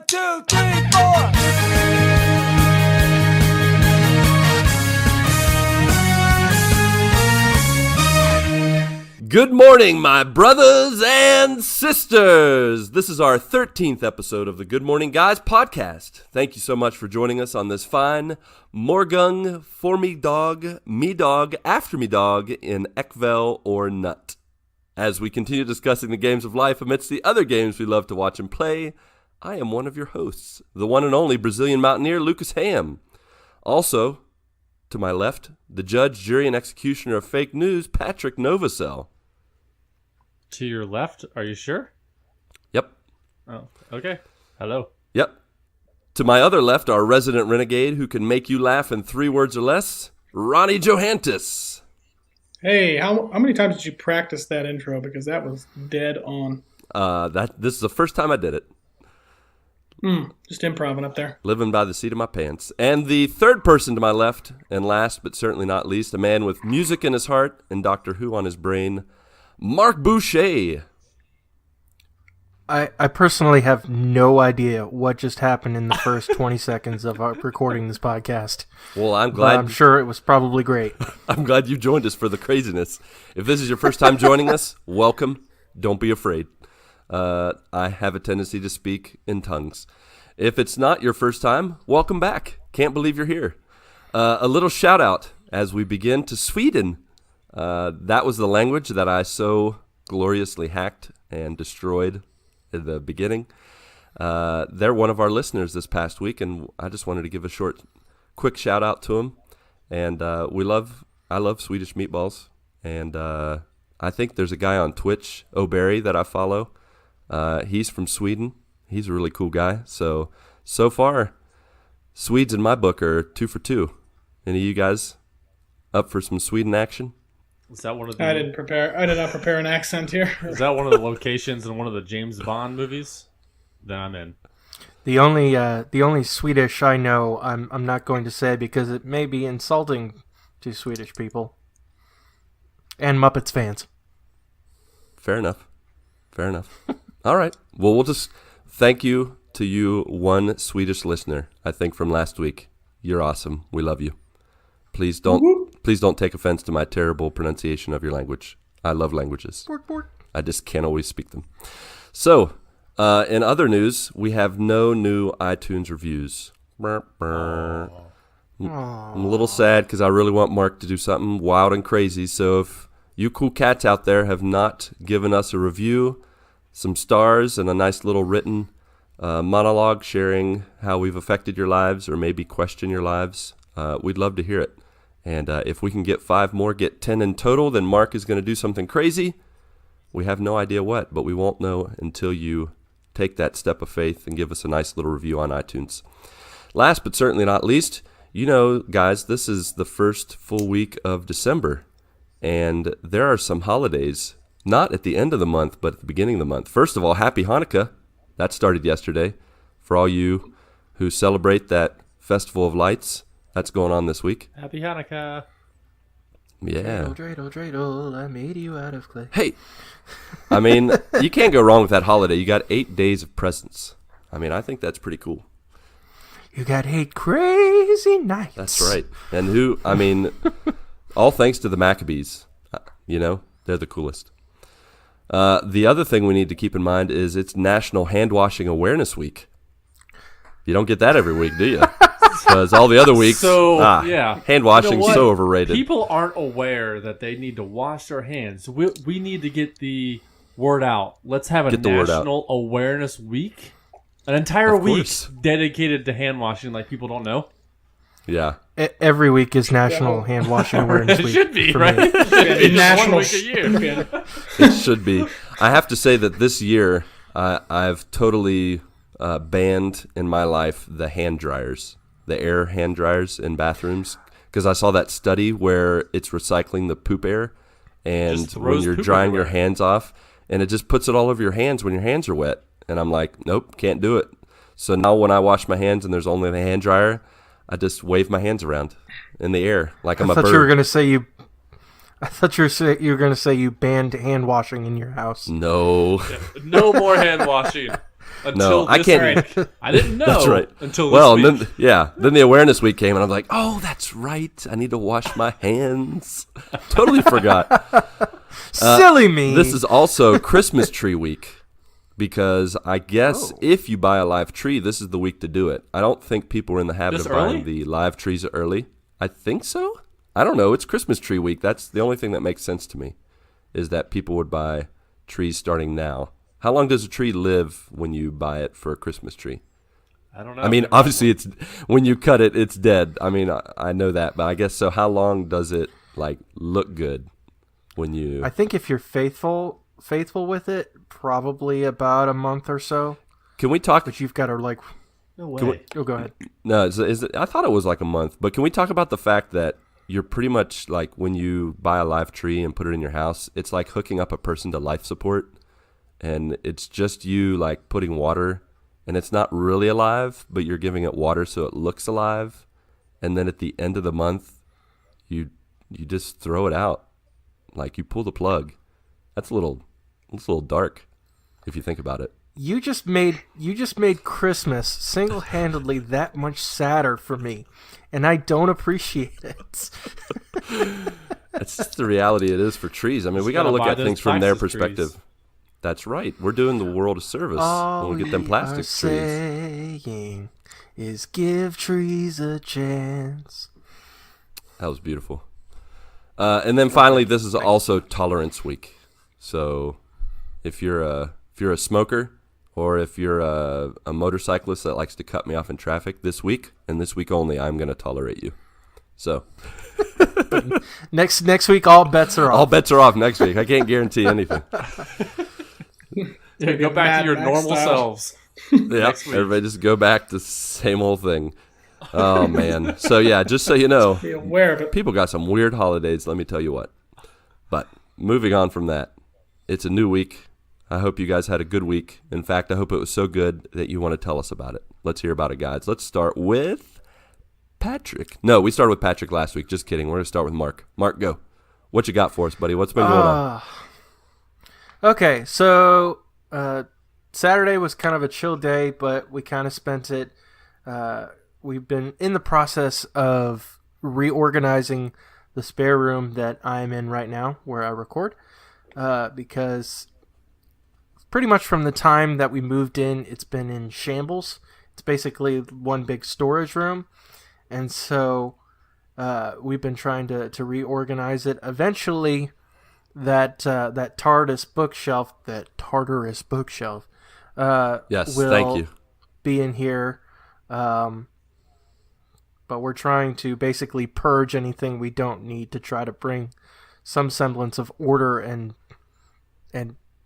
2, 3, 4. Good morning, my brothers and sisters. This is our 13th episode of the Good Morning Guys podcast. Thank you so much for joining us on this fine Morgung for me dog, after me dog in Eckville or Nut. As we continue discussing the games of life amidst the other games we love to watch and play, I am one of your hosts, the one and only Brazilian mountaineer, Lucas Ham. Also, to my left, the judge, jury, and executioner of fake news, Patrick Novosel. To your left, are you sure? Yep. Oh, okay. Hello. Yep. To my other left, our resident renegade who can make you laugh in 3 words or less, Ronnie Johantis. Hey, how many times did you practice that intro? Because that was dead on. This is the first time I did it. Just improvising up there. Living by the seat of my pants. And the third person to my left, and last but certainly not least, a man with music in his heart and Doctor Who on his brain, Marc Boucher. I personally have no idea what just happened in the first 20 seconds of our recording this podcast. Well, I'm glad. But I'm sure it was probably great. I'm glad you joined us for the craziness. If this is your first time joining us, welcome. Don't be afraid. I have a tendency to speak in tongues. If it's not your first time, welcome back. Can't believe you're here. A little shout out as we begin to Sweden. That was the language that I so gloriously hacked and destroyed at the beginning. They're one of our listeners this past week, and I just wanted to give a quick shout out to them. And I love Swedish meatballs, and I think there's a guy on Twitch, O'Berry, that I follow. He's from Sweden. He's a really cool guy. So far, Swedes in my book are 2 for 2. Any of you guys up for some Sweden action? Is that one of the? I did not prepare an accent here. Is that one of the locations in one of the James Bond movies? Then I'm in. The only Swedish I know, I'm not going to say because it may be insulting to Swedish people and Muppets fans. Fair enough. All right. Well, we'll just thank you to you, one Swedish listener, I think from last week. You're awesome. We love you. Please don't take offense to my terrible pronunciation of your language. I love languages. I just can't always speak them. So, in other news, we have no new iTunes reviews. I'm a little sad because I really want Marc to do something wild and crazy. So if you cool cats out there have not given us a review, some stars, and a nice little written monologue sharing how we've affected your lives or maybe question your lives, we'd love to hear it. And if we can get 5 more, get 10 in total, then Marc is going to do something crazy. We have no idea what, but we won't know until you take that step of faith and give us a nice little review on iTunes. Last but certainly not least, you know, guys, this is the first full week of December, and there are some holidays, not at the end of the month, but at the beginning of the month. First of all, Happy Hanukkah. That started yesterday. For all you who celebrate that Festival of Lights, that's going on this week. Happy Hanukkah. Yeah. Dreidel, dreidel, I made you out of clay. Hey, I mean, you can't go wrong with that holiday. You got 8 days of presents. I mean, I think that's pretty cool. You got 8 crazy nights. That's right. And all thanks to the Maccabees. You know, they're the coolest. The other thing we need to keep in mind is it's National Hand Washing Awareness Week. You don't get that every week, do you? Because all the other weeks, hand washing's so overrated. People aren't aware that they need to wash their hands. We need to get the word out. Let's have a National Awareness Week. An entire week dedicated to hand washing like people don't know. Yeah. Every week is National Hand Washing Awareness Week. It should be, right? It should be National 1 week a year. It should be. I have to say that this year, I've totally banned in my life the hand dryers. The air hand dryers in bathrooms, because I saw that study where it's recycling the poop air, and when you're drying your hands off, and it just puts it all over your hands when your hands are wet. And I'm like, nope, can't do it. So now when I wash my hands and there's only the hand dryer, I just wave my hands around in the air like I'm a bird. I thought you were going to say you banned hand washing in your house. No. No more hand washing. Until I this can't. week. I didn't know. That's right. Until well, this week. then the awareness week came, and I'm like, oh, that's right. I need to wash my hands. Totally forgot. Silly me. This is also Christmas tree week because I guess if you buy a live tree, this is the week to do it. I don't think people are in the habit This of buying early? the live trees early. I think so. I don't know. It's Christmas tree week. That's the only thing that makes sense to me is that people would buy trees starting now. How long does a tree live when you buy it for a Christmas tree? I don't know. I mean, obviously, it's when you cut it, it's dead. I mean, I know that, but I guess so. How long does it look good when you? I think if you're faithful with it, probably about a month or so. Can we talk? But you've got to no way. go ahead. No, is it, I thought it was like a month, but can we talk about the fact that you're pretty much like when you buy a live tree and put it in your house, it's like hooking up a person to life support, and it's just you like putting water, and it's not really alive, but you're giving it water so it looks alive, and then at the end of the month, you just throw it out, like you pull the plug. That's a little dark, if you think about it. You just made Christmas single-handedly that much sadder for me, and I don't appreciate it. That's just the reality it is for trees. I mean, we got to look at things from their perspective. Trees. That's right. We're doing the world a service when we get them plastic trees. Saying is give trees a chance. That was beautiful. And then finally, this is also Tolerance Week. So if you're a smoker or if you're a motorcyclist that likes to cut me off in traffic this week, and this week only, I'm going to tolerate you. So next week, all bets are off. all bets are off next week. I can't guarantee anything. Yeah, go back to your normal selves. Yeah, everybody just go back to the same old thing. Oh, man. So, yeah, just so you know, Be aware of it. people got some weird holidays, let me tell you what. But moving on from that, it's a new week. I hope you guys had a good week. In fact, I hope it was so good that you want to tell us about it. Let's hear about it, guys. Let's start with Patrick. No, we started with Patrick last week. Just kidding. We're going to start with Marc. Marc, go. What you got for us, buddy? What's been going on? Okay, so Saturday was kind of a chill day, but we kind of spent it. We've been in the process of reorganizing the spare room that I'm in right now, where I record, because pretty much from the time that we moved in, it's been in shambles. It's basically one big storage room, and so we've been trying to reorganize it. Eventually, that Tartarus bookshelf, Yes, will thank you. be in here. But we're trying to basically purge anything we don't need to try to bring some semblance of order and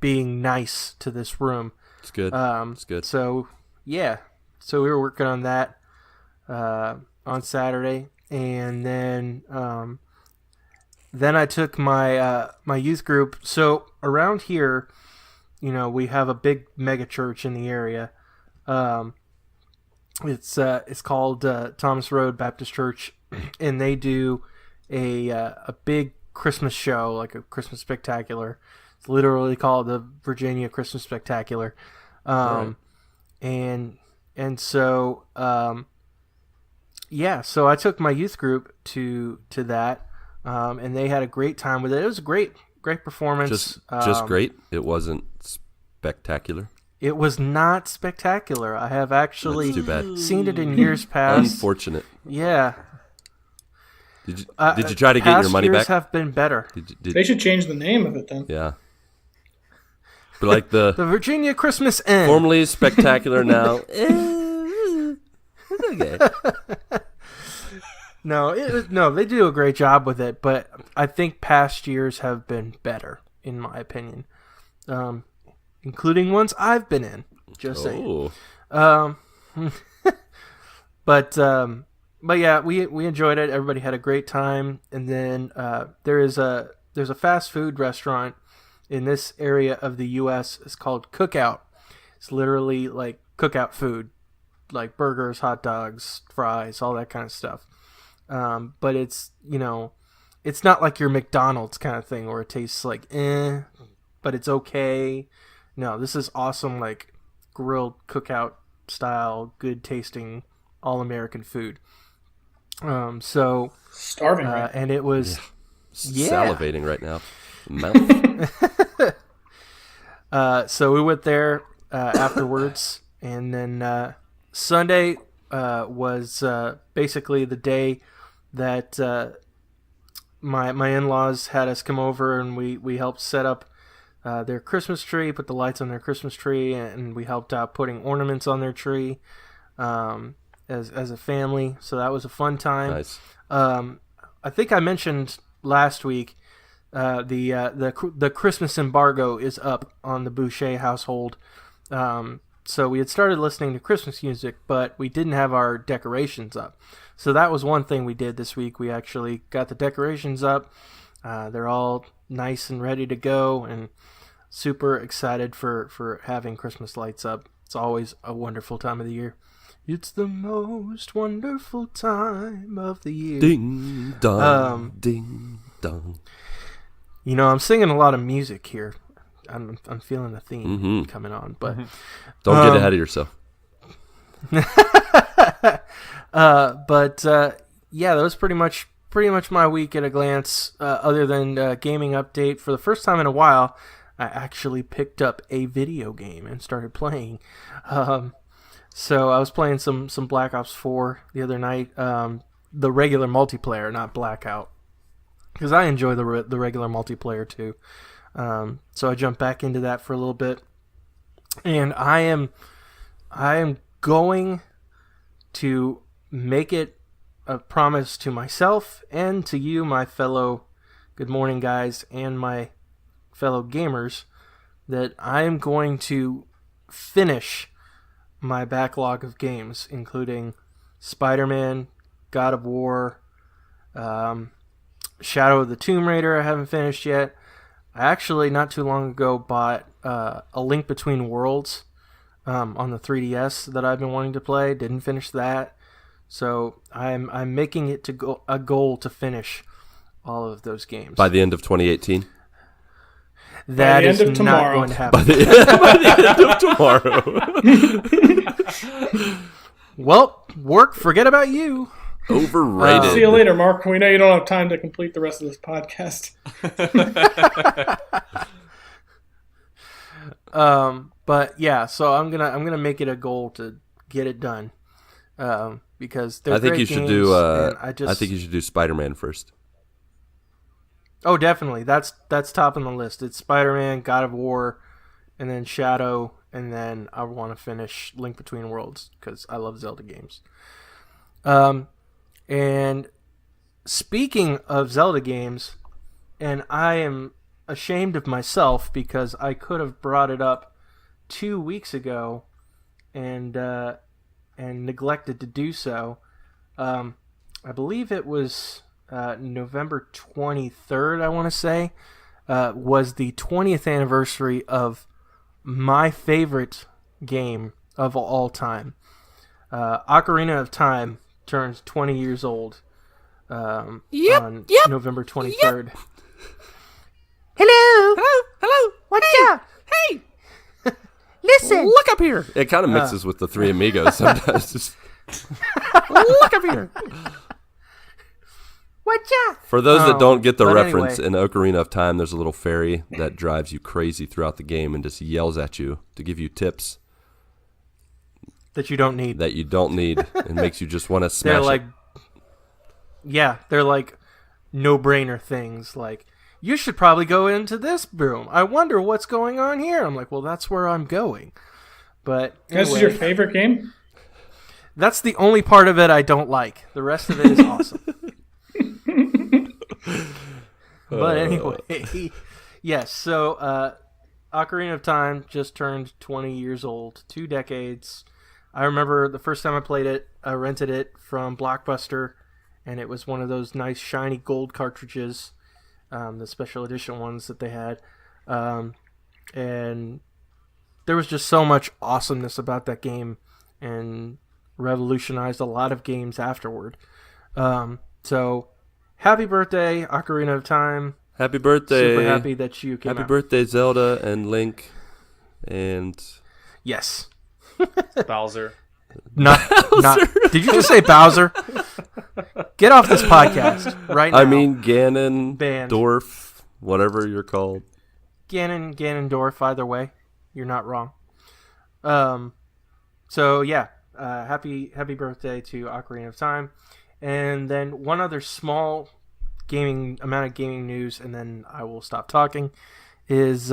being nice to this room. It's good. It's good. So, yeah. So we were working on that on Saturday. And then I took my my youth group. So around here, we have a big mega church in the area. It's called Thomas Road Baptist Church, and they do a big Christmas show, like a Christmas spectacular. It's literally called the Virginia Christmas Spectacular, Right. and so so I took my youth group to that, and they had a great time with it. It was a great performance. Just great. It wasn't spectacular. It was not spectacular. I have actually That's too bad. seen it in years past. Unfortunate. Yeah. Did you try to get your money past years back? have been better. They should change the name of it then. Yeah. But like The Virginia Christmas Inn. formerly spectacular now. It's okay. No, they do a great job with it, but I think past years have been better, in my opinion. Including ones I've been in. Just saying. Oh. But yeah, we enjoyed it. Everybody had a great time. And then there's a fast food restaurant in this area of the U.S. It's called Cookout. It's literally like cookout food, like burgers, hot dogs, fries, all that kind of stuff. But it's it's not like your McDonald's kind of thing where it tastes like but it's okay. No, this is awesome, like grilled cookout style, good tasting, all American food. Starving, right? And it was salivating right now. Mouth. So we went there afterwards, and then Sunday was basically the day that my in-laws had us come over, and we helped set up their Christmas tree, put the lights on their Christmas tree, and we helped out putting ornaments on their tree as a family. So that was a fun time. Nice. I think I mentioned last week the Christmas embargo is up on the Boucher household. So we had started listening to Christmas music, but we didn't have our decorations up. So that was one thing we did this week. We actually got the decorations up. They're all nice and ready to go, and super excited for having Christmas lights up. It's always a wonderful time of the year. It's the most wonderful time of the year. Ding dong, ding dong. You know, I'm singing a lot of music here. I'm feeling a theme coming on, but don't get ahead of yourself. Yeah, that was pretty much my week at a glance. Other than gaming update, for the first time in a while, I actually picked up a video game and started playing. So I was playing some Black Ops 4 the other night, the regular multiplayer, not Blackout, because I enjoy the regular multiplayer too. So I jumped back into that for a little bit, and I am going to make it a promise to myself and to you, my fellow Good Morning guys, and my fellow gamers, that I am going to finish my backlog of games, including Spider-Man, God of War, Shadow of the Tomb Raider I haven't finished yet. I actually, not too long ago, bought A Link Between Worlds on the 3DS that I've been wanting to play. Didn't finish that. So I'm making it a goal to finish all of those games. By the end of 2018? That is not going to happen. By the end of tomorrow. Well, work, forget about you. Overrated. See you later, Mark. We know you don't have time to complete the rest of this podcast. But yeah, so I'm gonna make it a goal to get it done. Because they're great games, I think you should do Spider-Man first. Oh, definitely. That's top on the list. It's Spider-Man, God of War, and then Shadow, and then I want to finish Link Between Worlds because I love Zelda games. And speaking of Zelda games, and I am ashamed of myself because I could have brought it up 2 weeks ago and neglected to do so. I believe it was November 23rd, I want to say, was the 20th anniversary of my favorite game of all time. Ocarina of Time turns 20 years old on November 23rd. Yep. Hello. What's up? Hey. Listen. Look up here. It kind of mixes with the Three Amigos sometimes. Just look up here. What's up? For those that don't get the reference, in Ocarina of Time, there's a little fairy that drives you crazy throughout the game and just yells at you to give you tips that you don't need. And makes you just want to smash it. They're like no-brainer things. Like, you should probably go into this room. I wonder what's going on here. I'm like, well, that's where I'm going. But anyway, this is your favorite game? That's the only part of it I don't like. The rest of it is awesome. But anyway, yes, so Ocarina of Time just turned 20 years old, 2 decades. I remember the first time I played it, I rented it from Blockbuster, and it was one of those nice shiny gold cartridges, the special edition ones that they had. And there was just so much awesomeness about that game and revolutionized a lot of games afterward. So happy birthday, Ocarina of Time. Happy birthday. Super happy that you came Happy out. birthday, Zelda and Link. And yes. Bowser. Not. Did you just say Bowser? Get off this podcast right now. I mean Ganon, Banned. Dorf, whatever you're called. Ganondorf. Either way, you're not wrong. So yeah, happy birthday to Ocarina of Time, and then one other small amount of gaming news, and then I will stop talking. Is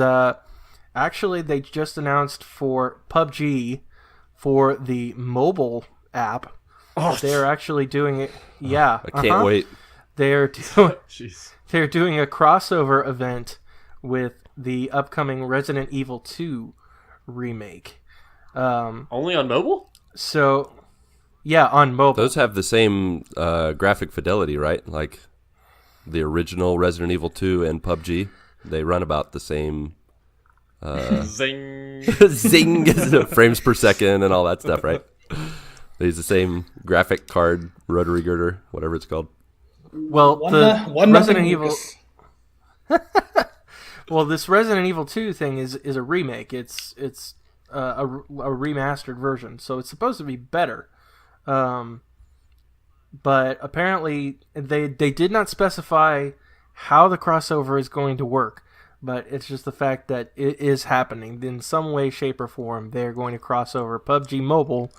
actually they just announced for PUBG for the mobile app. They're actually doing it. Yeah, I can't wait. They're doing Jeez. they're doing a crossover event with the upcoming Resident Evil 2 remake. Only on mobile? So, yeah, on mobile. Those have the same graphic fidelity, right? Like the original Resident Evil 2 and PUBG. They run about the same Zing. zing frames per second and all that stuff, right? They use the same graphic card, rotary girder, whatever it's called. Well, one Resident nothing Evil. Lucas. Well, this Resident Evil 2 thing is a remake. It's a remastered version, so it's supposed to be better. But apparently they did not specify how the crossover is going to work. But it's just the fact that it is happening in some way, shape, or form. They're going to cross over PUBG Mobile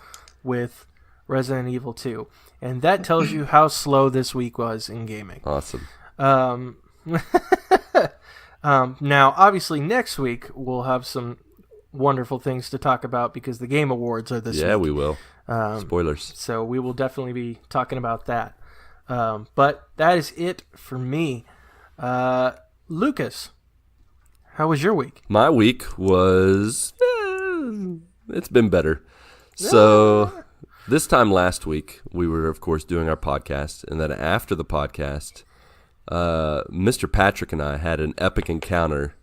with Resident Evil 2, and that tells you how slow this week was in gaming. Awesome. Now, obviously, next week we'll have some wonderful things to talk about because the Game Awards are this week. Yeah, we will. Spoilers. So we will definitely be talking about that. But that is it for me. Lucas, how was your week? My week was... it's been better. So this time last week, we were, of course, doing our podcast. And then after the podcast, Mr. Patrick and I had an epic encounter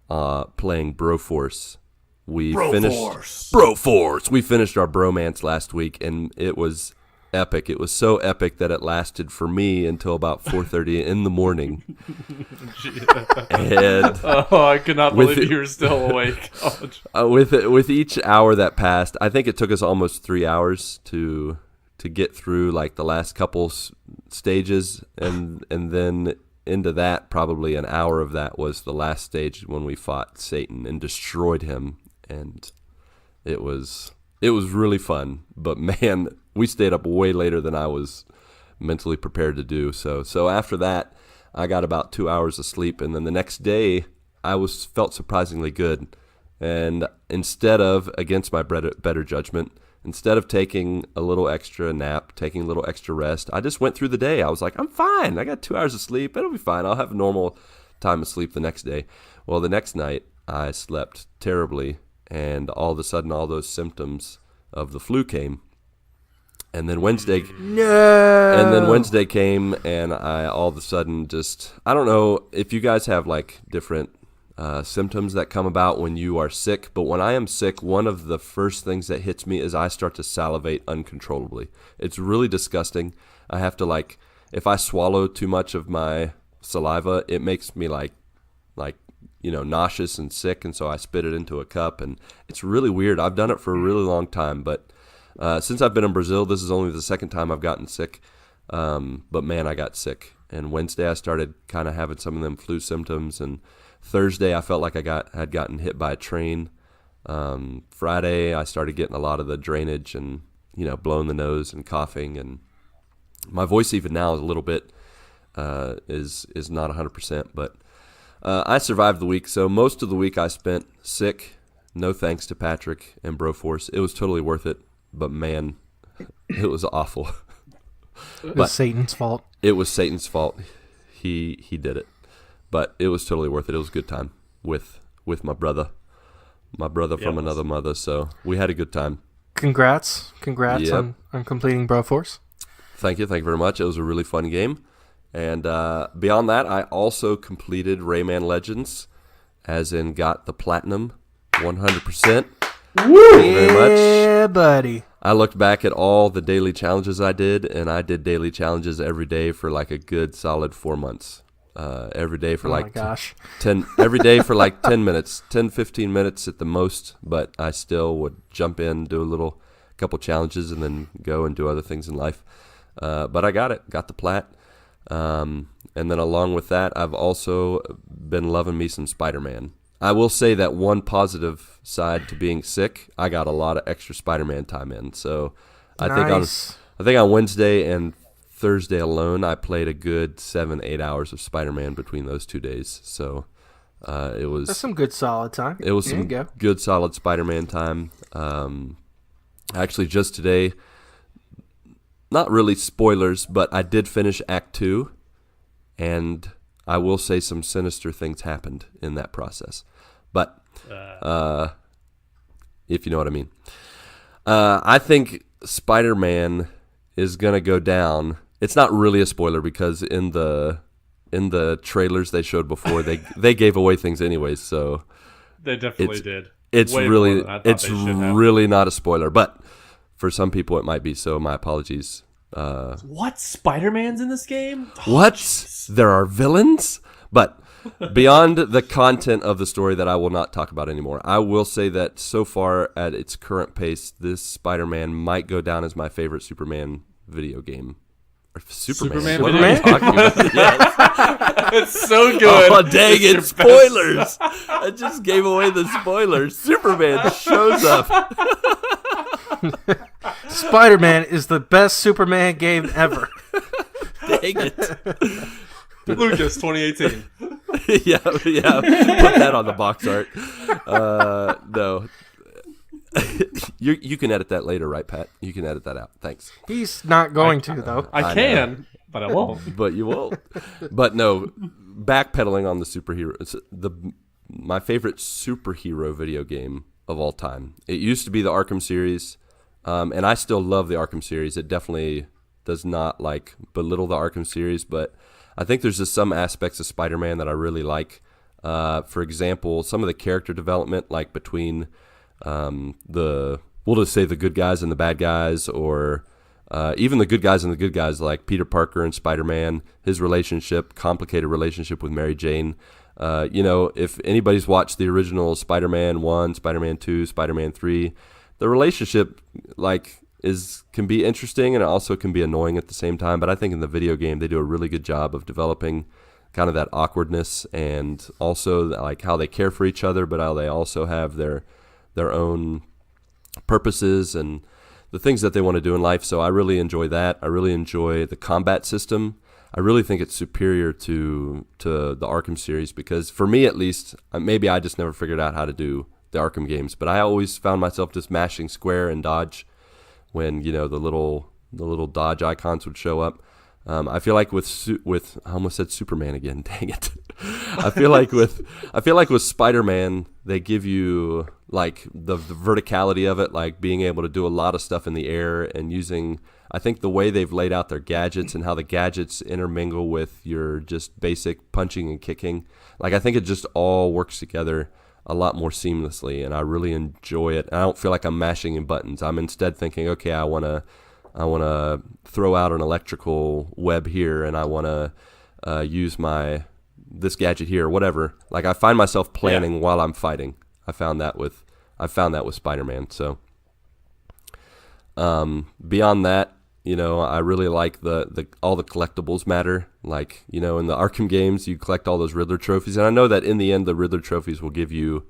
playing Broforce. We finished our bromance last week, and it was epic. It was so epic that it lasted for me until about 4:30 in the morning. And I could not believe you were still awake. with each hour that passed, I think it took us almost 3 hours to get through like the last couple stages, and then into that, probably an hour of that was the last stage when we fought Satan and destroyed him, and it was really fun. But man, we stayed up way later than I was mentally prepared to do. So after that, I got about 2 hours of sleep, and then the next day I felt surprisingly good. And instead of, against my better judgment, instead of taking a little extra nap, taking a little extra rest, I just went through the day. I was like, I'm fine. I got 2 hours of sleep. It'll be fine. I'll have a normal time of sleep the next day. Well, the next night I slept terribly, and all of a sudden all those symptoms of the flu came. And then Wednesday came, and I all of a sudden just, I don't know if you guys have like different symptoms that come about when you are sick, but when I am sick, one of the first things that hits me is I start to salivate uncontrollably. It's really disgusting. I have to if I swallow too much of my saliva, it makes me nauseous and sick, and so I spit it into a cup, and it's really weird. I've done it for a really long time, but since I've been in Brazil, this is only the second time I've gotten sick. But man, I got sick. And Wednesday I started kind of having some of them flu symptoms, and Thursday I felt like I had gotten hit by a train. Friday I started getting a lot of the drainage and blowing the nose and coughing, and my voice even now is a little bit is not 100%, but I survived the week. So most of the week I spent sick. No thanks to Patrick and Broforce. It was totally worth it. But man, it was awful. It was Satan's fault. It was Satan's fault. He did it. But it was totally worth it. It was a good time with my brother. My brother from another mother. So we had a good time. Congrats on completing Broforce. Thank you very much. It was a really fun game. And beyond that, I also completed Rayman Legends, as in got the platinum 100%. Woo! Thank you very much. Yeah, buddy. I looked back at all the daily challenges I did, and I did daily challenges every day for like a good solid 4 months. every day for Oh my gosh. 10 every day for like 10 minutes, 10, 15 minutes at the most. But I still would jump in, do a couple challenges, and then go and do other things in life. But I got the plat. And then along with that, I've also been loving me some Spider-Man. I will say that one positive side to being sick, I got a lot of extra Spider-Man time in. So I think on Wednesday and Thursday alone, I played a good 7-8 hours of Spider-Man between those 2 days. So that's some good solid time. It was some good solid Spider-Man time. Actually, just today, not really spoilers, but I did finish Act 2, and I will say some sinister things happened in that process. But if you know what I mean. I think Spider-Man is going to go down. It's not really a spoiler because in the trailers they showed before, they gave away things anyways, so they definitely did. It's really not a spoiler, but for some people it might be, so my apologies. What? Spider-Man's in this game? What? There are villains? But beyond the content of the story that I will not talk about anymore, I will say that so far at its current pace, this Spider-Man might go down as my favorite Superman video game. Superman what am I talking about? Yes. It's so good. Oh, dang it. Spoilers. I just gave away the spoilers. Superman shows up. Spider-Man is the best Superman game ever. Dang it. Lucas 2018. yeah. Put that on the box art. No. You can edit that later, right, Pat? You can edit that out. Thanks. He's not going to, though. I can, but I won't. But you won't. But no, backpedaling on the superhero. My favorite superhero video game of all time. It used to be the Arkham series, and I still love the Arkham series. It definitely does not belittle the Arkham series, but I think there's just some aspects of Spider-Man that I really like. For example, some of the character development, like between we'll just say the good guys and the bad guys, or even the good guys and the good guys, like Peter Parker and Spider-Man, his complicated relationship with Mary Jane. If anybody's watched the original Spider-Man 1, Spider-Man 2, Spider-Man 3, the relationship can be interesting, and it also can be annoying at the same time. But I think in the video game they do a really good job of developing kind of that awkwardness, and also how they care for each other, but how they also have their own purposes and the things that they want to do in life. So I really enjoy that. I really enjoy the combat system. I really think it's superior to the Arkham series, because for me at least, maybe I just never figured out how to do the Arkham games, but I always found myself just mashing square and dodge when the little dodge icons would show up. I feel like with I almost said Superman again. Dang it! I feel like with Spider-Man, they give you the verticality of it, like being able to do a lot of stuff in the air, and using, I think, the way they've laid out their gadgets and how the gadgets intermingle with your just basic punching and kicking. I think it just all works together a lot more seamlessly, and I really enjoy it. I don't feel like I'm mashing in buttons. I'm instead thinking, okay, I want to throw out an electrical web here, and I want to use this gadget here, or whatever. I find myself planning while I'm fighting. I found that with Spider-Man. So beyond that, I really like all the collectibles matter. In the Arkham games, you collect all those Riddler trophies, and I know that in the end, the Riddler trophies will give you,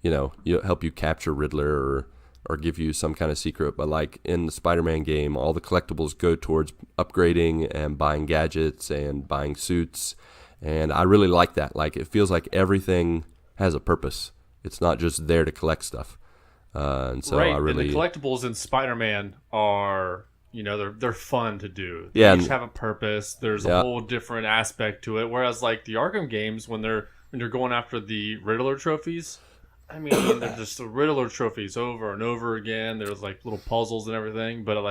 help you capture Riddler or give you some kind of secret. But in the Spider-Man game, all the collectibles go towards upgrading and buying gadgets and buying suits, and I really like that. It feels like everything has a purpose. It's not just there to collect stuff. And so right. I really... And the collectibles in Spider-Man are, they're fun to do. They yeah, each have a purpose. There's a whole different aspect to it. Whereas the Arkham games, when you're going after the Riddler trophies, I mean, they're just the Riddler trophies over and over again. There's little puzzles and everything. But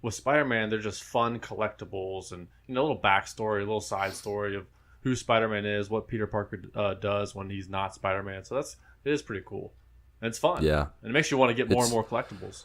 with Spider-Man, they're just fun collectibles and a little backstory, a little side story of who Spider-Man is, what Peter Parker does when he's not Spider-Man. So it is pretty cool. And it's fun. Yeah. And it makes you want to get more and more collectibles.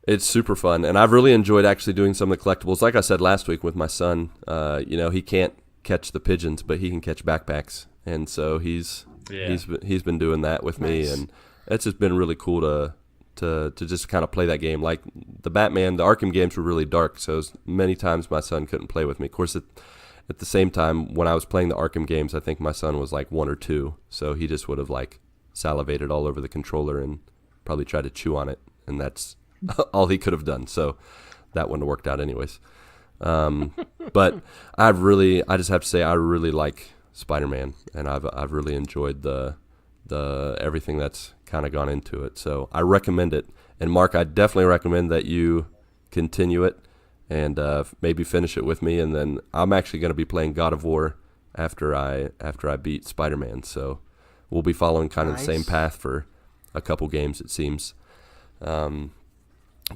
It's super fun. And I've really enjoyed actually doing some of the collectibles. Like I said last week with my son, he can't catch the pigeons, but he can catch backpacks, and so he's been doing that with me, and it's just been really cool to just kind of play that game. Like the Arkham games were really dark, so many times my son couldn't play with me. Of course, at the same time, when I was playing the Arkham games, I think my son was like 1 or 2, so he just would have like salivated all over the controller and probably tried to chew on it, and that's all he could have done. So that wouldn't have worked out anyways. But I just have to say I really like Spider-Man, and I've really enjoyed the everything that's kind of gone into it. So I recommend it. And Mark, I definitely recommend that you continue it and maybe finish it with me. And then I'm actually going to be playing God of War after I beat Spider-Man. So we'll be following kind of the same path for a couple games, it seems.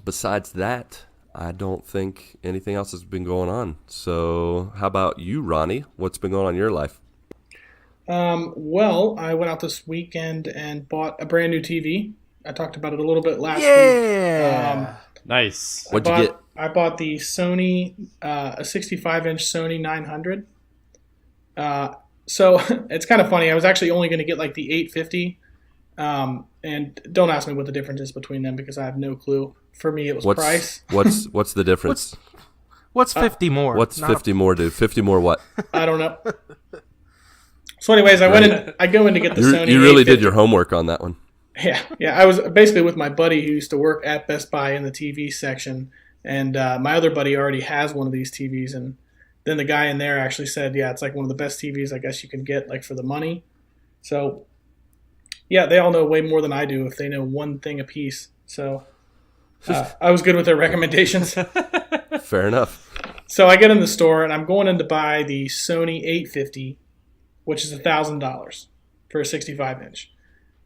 Besides that, I don't think anything else has been going on. So how about you, Ronnie? What's been going on in your life? Well, I went out this weekend and bought a brand new TV. I talked about it a little bit last week. Nice. What'd you get? I bought the Sony, a 65-inch Sony 900. So it's kind of funny. I was actually only going to get like the 850. And don't ask me what the difference is between them because I have no clue. For me, it was price. What's the difference? What's 50 more? What's 50 more do? 50 more what? I don't know. So anyways, I go in to get the Sony. You really did your homework on that one. Yeah. I was basically with my buddy who used to work at Best Buy in the TV section. And my other buddy already has one of these TVs. And then the guy in there actually said, yeah, it's like one of the best TVs I guess you can get like for the money. So, yeah, they all know way more than I do if they know one thing a piece. So I was good with their recommendations. Fair enough. So I get in the store, and I'm going in to buy the Sony 850, which is $1,000 for a 65-inch.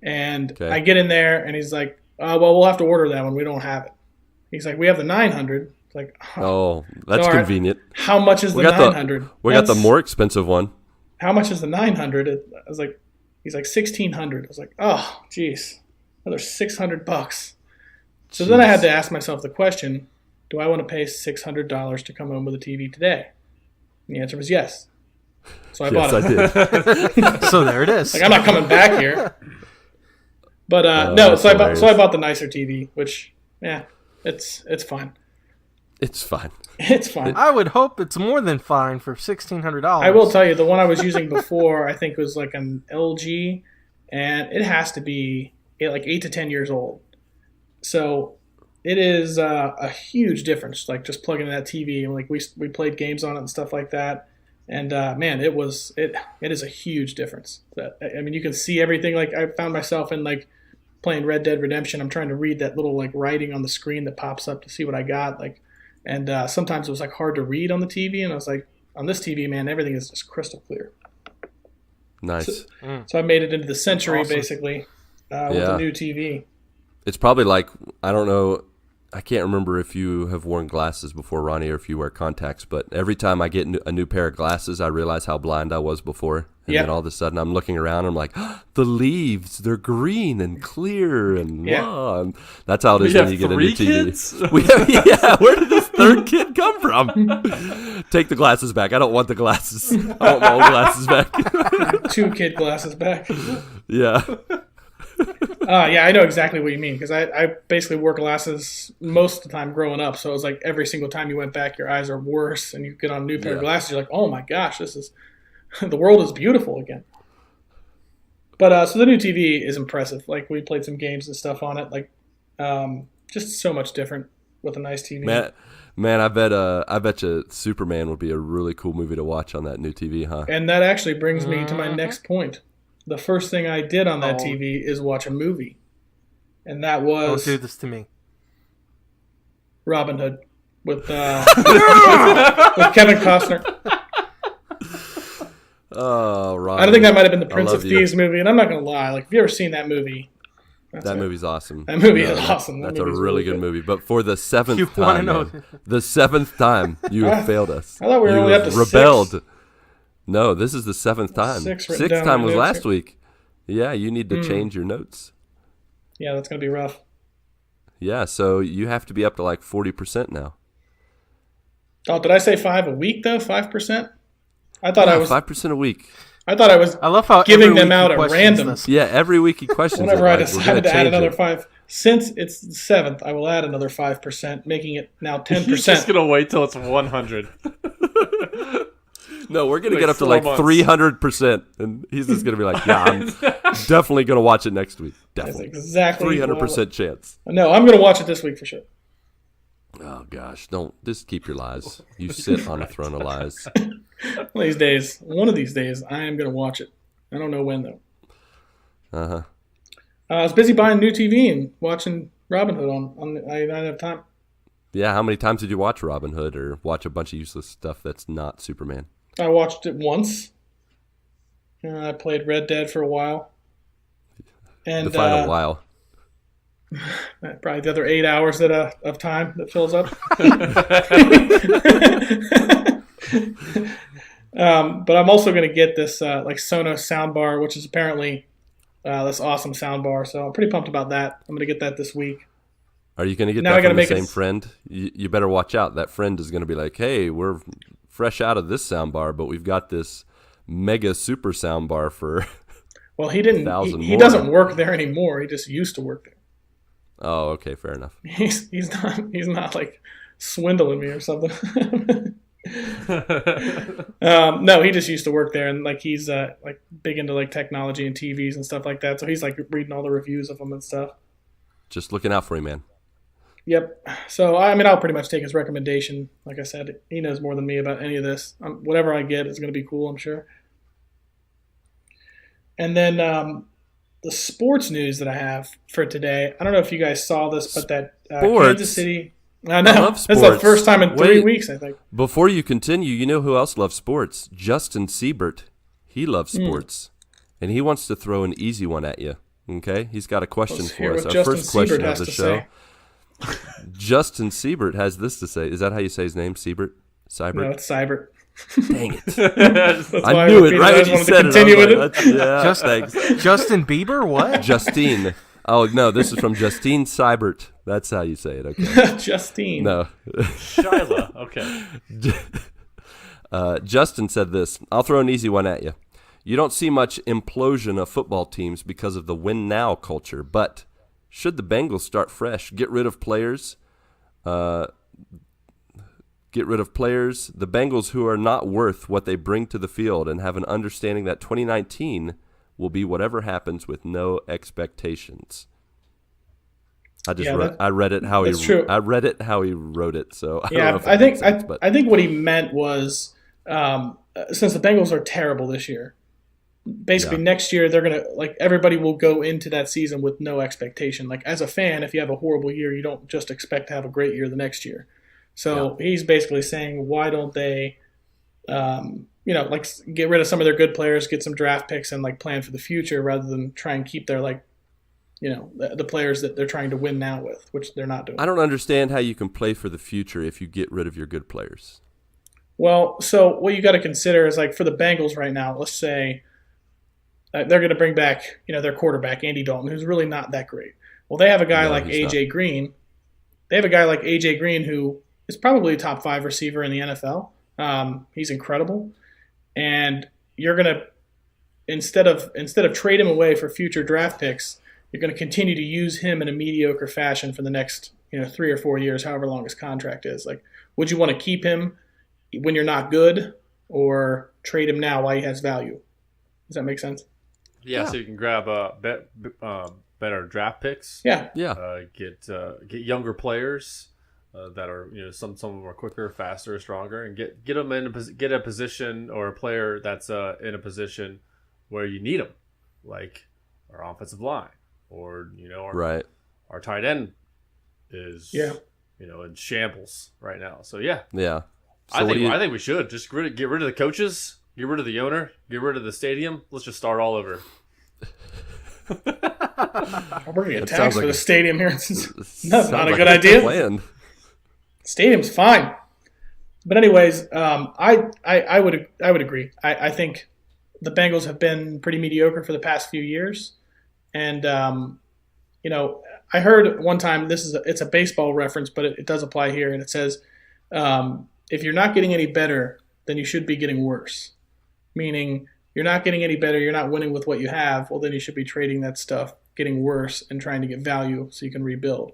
And okay. I get in there, and he's like, well, we'll have to order that one. We don't have it. He's like, we have the 900. It's like, oh, that's so convenient. How much is the 900? We got the more expensive one. How much is the 900? I was like, he's like, $1,600. I was like, oh, geez, another $600. So then I had to ask myself the question, do I want to pay $600 to come home with a TV today? And the answer was yes. So I bought it. Yes, I did. So there it is. Like, I'm not coming back here. But so I bought the nicer TV, which, yeah, it's fine. It's fine. It's fine. I would hope it's more than fine for $1,600. I will tell you, the one I was using before, I think was like an LG, and it has to be like 8 to 10 years old. So it is a huge difference, like just plugging in that TV. And like we played games on it and stuff like that. And man, it is a huge difference. I mean, you can see everything. Like I found myself in like playing Red Dead Redemption. I'm trying to read that little like writing on the screen that pops up to see what I got. Like, and sometimes it was like hard to read on the TV. And I was like, on this TV, man, everything is just crystal clear. Nice. So I made it into the century basically with a new TV. It's probably like, I don't know, I can't remember if you have worn glasses before, Ronnie, or if you wear contacts, but every time I get a new pair of glasses, I realize how blind I was before. And then all of a sudden I'm looking around and I'm like, oh, the leaves, they're green and clear and wow. And that's how it is when you get a new TV. Where did this third kid come from? Take the glasses back. I don't want the glasses. I want my old glasses back. 2 kid glasses back. Yeah. Yeah, I know exactly what you mean because I basically wore glasses most of the time growing up. So it was like every single time you went back, your eyes are worse, and you get on a new pair of glasses, you're like, oh my gosh, the world is beautiful again. But so the new TV is impressive. Like we played some games and stuff on it, like just so much different with a nice TV. Man, I bet you Superman would be a really cool movie to watch on that new TV, huh? And that actually brings me to my next point. The first thing I did on that TV is watch a movie. And that was... Don't do this to me. Robin Hood with Kevin Costner. Oh, Ronnie. I don't think that might have been the Prince of Thieves movie. And I'm not going to lie. Like, if you've ever seen that movie... That movie's awesome. That movie is awesome. That's a really good movie. But for the seventh time, you have failed us. I thought we were only up to rebelled. 6. No, this is the 7th time. 6th time was last week. Yeah, you need to change your notes. Yeah, that's going to be rough. Yeah, so you have to be up to like 40% now. Oh, did I say 5 a week, though? 5%? I thought I was 5% a week. I thought I was I love how giving every them week he out at questions random. this. Yeah, every week he questions Whenever it. I Like, we're gonna decided to add change another it. 5, since it's the 7th, I will add another 5%, making it now 10%. He's just gonna wait till it's 100. No, we're gonna Like get up to 4 like months. 300%, and he's just gonna be like, "Yeah, I'm definitely gonna watch it next week. That's Definitely, exactly 300% chance." No, I'm going to watch it this week for sure. Oh gosh, don't just keep your lies. You sit on a throne of lies. One of these days, I am going to watch it. I don't know when, though. Uh-huh. I was busy buying new TV and watching Robin Hood I didn't have time. Yeah, how many times did you watch Robin Hood or watch a bunch of useless stuff that's not Superman? I watched it once. I played Red Dead for a while. And Define a while. probably the other 8 hours of time that fills up. But I'm also going to get this like Sonos soundbar, which is apparently this awesome soundbar. So I'm pretty pumped about that. I'm going to get that this week. Are you going to get Now I that gotta from the make it same friend? You better watch out. That friend is going to be like, "Hey, we're fresh out of this soundbar, but we've got this mega super soundbar for." Well, he didn't. 1,000 He more. doesn't work there anymore. He just used to work there. Oh, okay, fair enough. He's not like swindling me or something. No, he just used to work there, and like he's like big into like technology and TVs and stuff like that. So he's like reading all the reviews of them and stuff. Just looking out for you, man. Yep. So I mean, I'll pretty much take his recommendation. Like I said, he knows more than me about any of this. Whatever I get is going to be cool, I'm sure. And then the sports news that I have for today. I don't know if you guys saw this, but that Kansas City. I know. love That's the sports. first time in 3 Wait. weeks, I think. Before you continue, you know who else loves sports? Justin Seibert. He loves sports, and he wants to throw an easy one at you. Okay, he's got a question Let's for hear us. what Our Justin first question Seibert of has the to show. say. Justin Seibert has this to say. Is that how you say his name? Seibert? Seibert? No, it's Seibert. Dang it! That's why I knew it repeated right I when just you wanted to said it. continue I was with like, it. "That's- yeah, thanks. Justin Bieber? What? Justine. Oh no, this is from Justine Seibert. That's how you say it. Okay. Justine. No. Sheila. Okay. Justin said this. I'll throw an easy one at you. You don't see much implosion of football teams because of the win now culture, but should the Bengals start fresh, get rid of players, the Bengals who are not worth what they bring to the field, and have an understanding that 2019 will be whatever happens with no expectations. I read it how that's true. I read it how he wrote it. So I don't know Yeah, if it I think makes sense, but I think what he meant was since the Bengals are terrible this year, basically next year they're gonna like everybody will go into that season with no expectation. Like as a fan, if you have a horrible year, you don't just expect to have a great year the next year. So he's basically saying, why don't they, like get rid of some of their good players, get some draft picks, and like plan for the future rather than try and keep their like, the players that they're trying to win now with, which they're not doing. I don't understand how you can play for the future if you get rid of your good players. Well, so what you got to consider is like for the Bengals right now, let's say they're going to bring back, their quarterback, Andy Dalton, who's really not that great. Well, they have a guy like A.J. Green. They have a guy like A.J. Green who is probably a top 5 receiver in the NFL. He's incredible. And you're going to, instead of trade him away for future draft picks, you're going to continue to use him in a mediocre fashion for the next 3 or 4 years, however long his contract is. Like, would you want to keep him when you're not good, or trade him now while he has value? Does that make sense? Yeah, so you can grab better draft picks. Yeah. Get younger players that are some of them are quicker, faster, stronger, and get them get a position or a player that's in a position where you need them, like our offensive line, or our tight end is in shambles right now. So yeah. So I think we should just get rid of the coaches, get rid of the owner, get rid of the stadium. Let's just start all over. We're going to get taxed for the stadium here. That's not a like good idea. Plan. Stadium's fine. But anyways, I would agree. I think the Bengals have been pretty mediocre for the past few years. And, I heard one time, it's a baseball reference, but it does apply here. And it says, if you're not getting any better, then you should be getting worse. meaning you're not getting any better, you're not winning with what you have, well, then you should be trading that stuff, getting worse, and trying to get value so you can rebuild.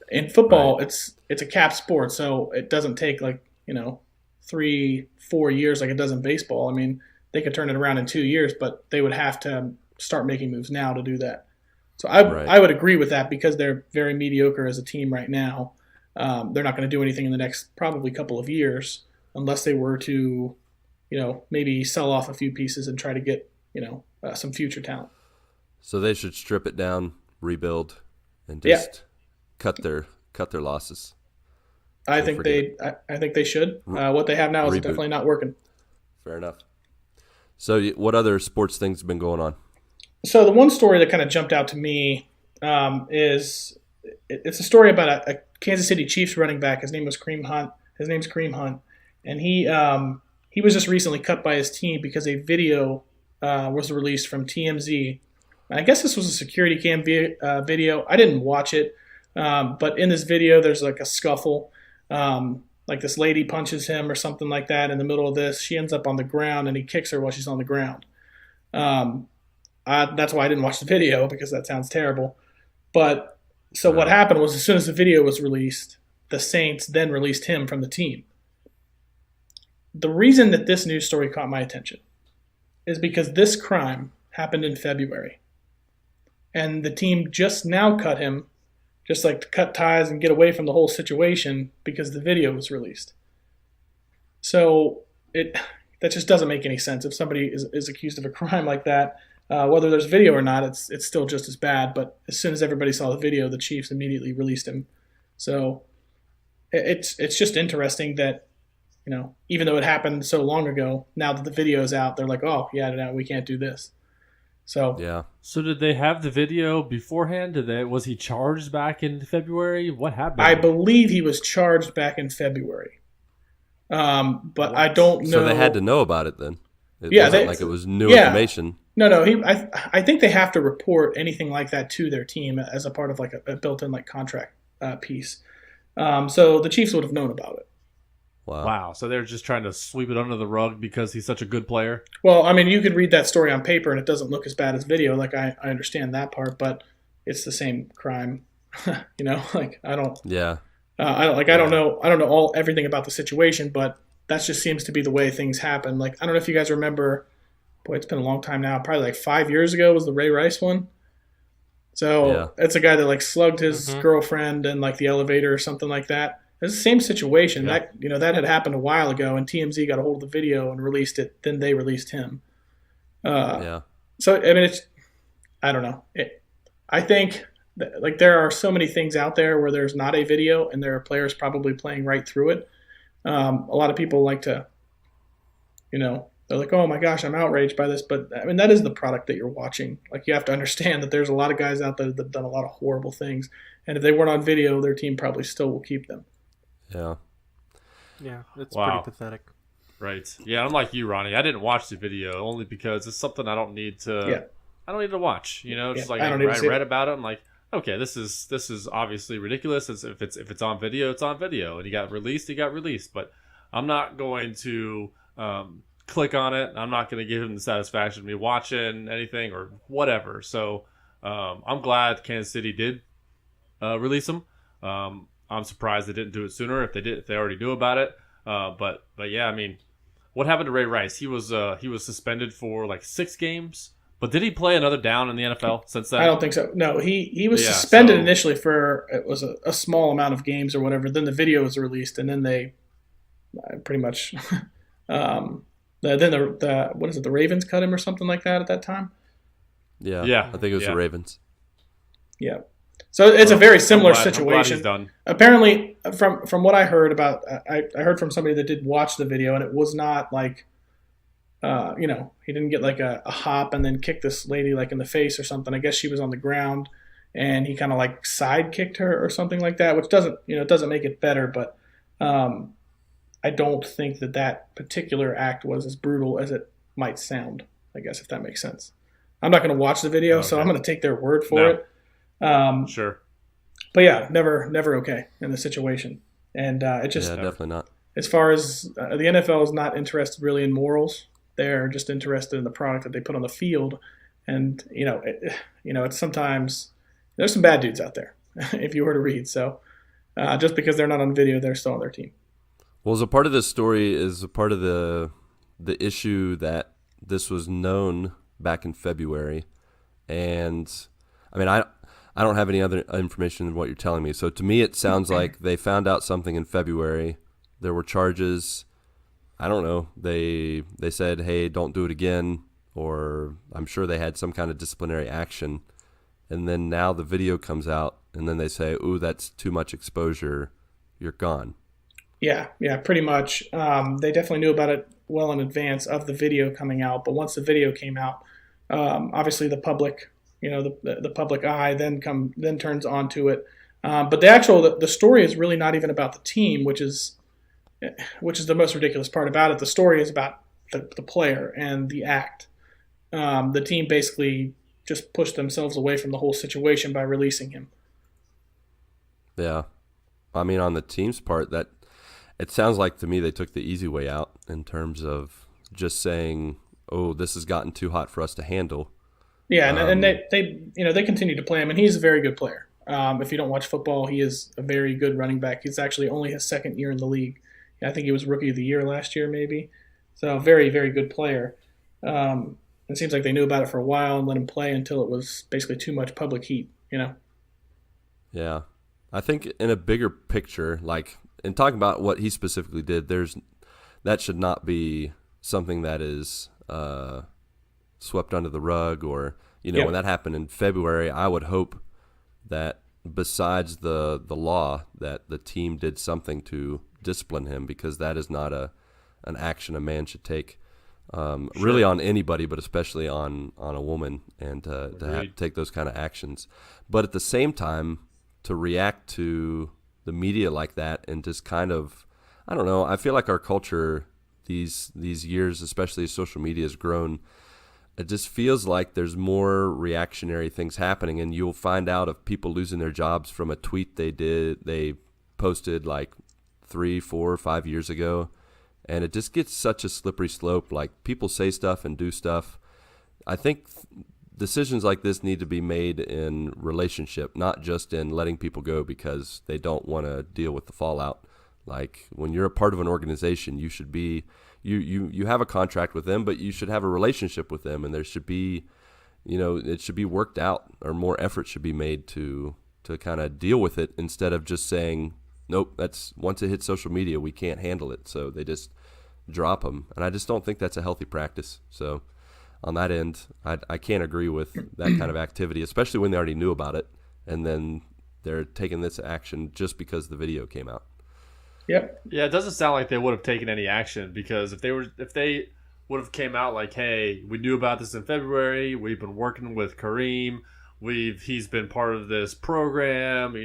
In football, it's a cap sport, so it doesn't take 3-4 years like it does in baseball. I mean, they could turn it around in 2 years, but they would have to start making moves now to do that. So I would agree with that because they're very mediocre as a team right now. They're not going to do anything in the next probably couple of years unless they were to, maybe sell off a few pieces and try to get, some future talent. So they should strip it down, rebuild, and just cut their losses. I think they should. What they have now is definitely not working. Fair enough. So what other sports things have been going on? So the one story that kind of jumped out to me is it's a story about a Kansas City Chiefs running back. His name was Kareem Hunt. And he was just recently cut by his team because a video was released from TMZ. I guess this was a security cam video. I didn't watch it, but in this video, there's like a scuffle. Like this lady punches him or something like that in the middle of this. She ends up on the ground, and he kicks her while she's on the ground. That's why I didn't watch the video, because that sounds terrible. But so what happened was, as soon as the video was released, the Saints then released him from the team. The reason that this news story caught my attention is because this crime happened in February. And the team just now cut him, just like to cut ties and get away from the whole situation, because the video was released. So that just doesn't make any sense. If somebody is accused of a crime like that, whether there's video or not, it's still just as bad. But as soon as everybody saw the video, the Chiefs immediately released him. So it's just interesting that, even though it happened so long ago, now that the video is out, they're like, oh, yeah, no, we can't do this. So yeah. So did they have the video beforehand? Was he charged back in February? What happened? I believe he was charged back in February. But I don't know. So they had to know about it then. It wasn't like it was new information. No. I think they have to report anything like that to their team as a part of like a built-in like contract piece. So the Chiefs would have known about it. Wow. So they're just trying to sweep it under the rug because he's such a good player? Well, I mean, you could read that story on paper and it doesn't look as bad as video. Like, I understand that part, but it's the same crime. Like, I don't... Yeah. I don't know everything about the situation, but that just seems to be the way things happen. Like, I don't know if you guys remember... Boy, it's been a long time now. Probably like 5 years ago was the Ray Rice one. So it's a guy that like slugged his girlfriend in like the elevator or something like that. It's the same situation. Yeah. That had happened a while ago, and TMZ got a hold of the video and released it. Then they released him. So I mean, I don't know. I think like there are so many things out there where there's not a video, and there are players probably playing right through it. A lot of people like to, they're like, oh my gosh, I'm outraged by this. But I mean, that is the product that you're watching. Like, you have to understand that there's a lot of guys out there that have done a lot of horrible things, and if they weren't on video, their team probably still will keep them. Yeah. Yeah, it's pretty pathetic. Right. Yeah, I'm like you, Ronnie. I didn't watch the video only because it's something I don't need to. Yeah. I don't need to watch. Just like I read about it. I'm like, okay, this is obviously ridiculous. If it's on video, it's on video, and he got released. But I'm not going to click on it. I'm not going to give him the satisfaction of me watching anything or whatever. So I'm glad Kansas City did release him. I'm surprised they didn't do it sooner. If they already knew about it. But yeah, I mean, what happened to Ray Rice? He was suspended for like 6 games. But did he play another down in the NFL since then? I don't think so. No, he was suspended initially for it was a small amount of games or whatever. Then the video was released, and then they pretty much then the what is it? The Ravens cut him or something like that at that time. Yeah. I think it was the Ravens. Yeah. So it's a very similar situation. He's done. Apparently, from what I heard about, I heard from somebody that did watch the video, and it was not like, he didn't get like a hop and then kick this lady like in the face or something. I guess she was on the ground, and he kind of like side kicked her or something like that, which doesn't make it better. But I don't think that particular act was as brutal as it might sound. I guess, if that makes sense. I'm not going to watch the video, so I'm going to take their word for it. Sure. But yeah, never okay in the situation. And it just... Yeah, definitely not. As far as the NFL is not interested really in morals, They're just interested in the product that they put on the field. And, it's sometimes there's some bad dudes out there if you were to read. So just because they're not on video, they're still on their team. Well, as a part of this story is a part of the issue that this was known back in February. And, I mean, I don't have any other information than what you're telling me. So to me, it sounds like they found out something in February. There were charges. I don't know. They said, hey, don't do it again. Or I'm sure they had some kind of disciplinary action. And then now the video comes out, and then they say, ooh, that's too much exposure. You're gone. Yeah, pretty much. They definitely knew about it well in advance of the video coming out. But once the video came out, obviously the public, the public eye then turns onto it. But the story is really not even about the team, which is the most ridiculous part about it. The story is about the player and the act. The team basically just pushed themselves away from the whole situation by releasing him. Yeah. I mean, on the team's part, that it sounds like to me they took the easy way out in terms of just saying, oh, this has gotten too hot for us to handle. Yeah, and they continue to play him, and he's a very good player. If you don't watch football, he is a very good running back. He's actually only his second year in the league. I think he was Rookie of the Year last year, maybe. So very, very good player. It seems like they knew about it for a while and let him play until it was basically too much public heat, Yeah. I think in a bigger picture, like in talking about what he specifically did, that should not be something that is swept under the rug or, when that happened in February, I would hope that besides the law that the team did something to discipline him, because that is not an action a man should take. Really on anybody, but especially on a woman, and to have to take those kind of actions. But at the same time, to react to the media like that and just kind of, I don't know, I feel like our culture these years, especially as social media has grown, it just feels like there's more reactionary things happening, and you'll find out of people losing their jobs from a tweet they posted like 3, 4, 5 years ago. And it just gets such a slippery slope. Like, people say stuff and do stuff. I think decisions like this need to be made in relationship, not just in letting people go because they don't want to deal with the fallout. Like, when you're a part of an organization, you should be you have a contract with them, but you should have a relationship with them, and there should be, it should be worked out, or more effort should be made to kind of deal with it instead of just saying, nope, once it hits social media, we can't handle it. So they just drop them. And I just don't think that's a healthy practice. So on that end, I can't agree with that kind of activity, especially when they already knew about it. And then they're taking this action just because the video came out. Yep. Yeah, it doesn't sound like they would have taken any action, because if they would have came out like, hey, we knew about this in February, we've been working with Kareem, he's been part of this program,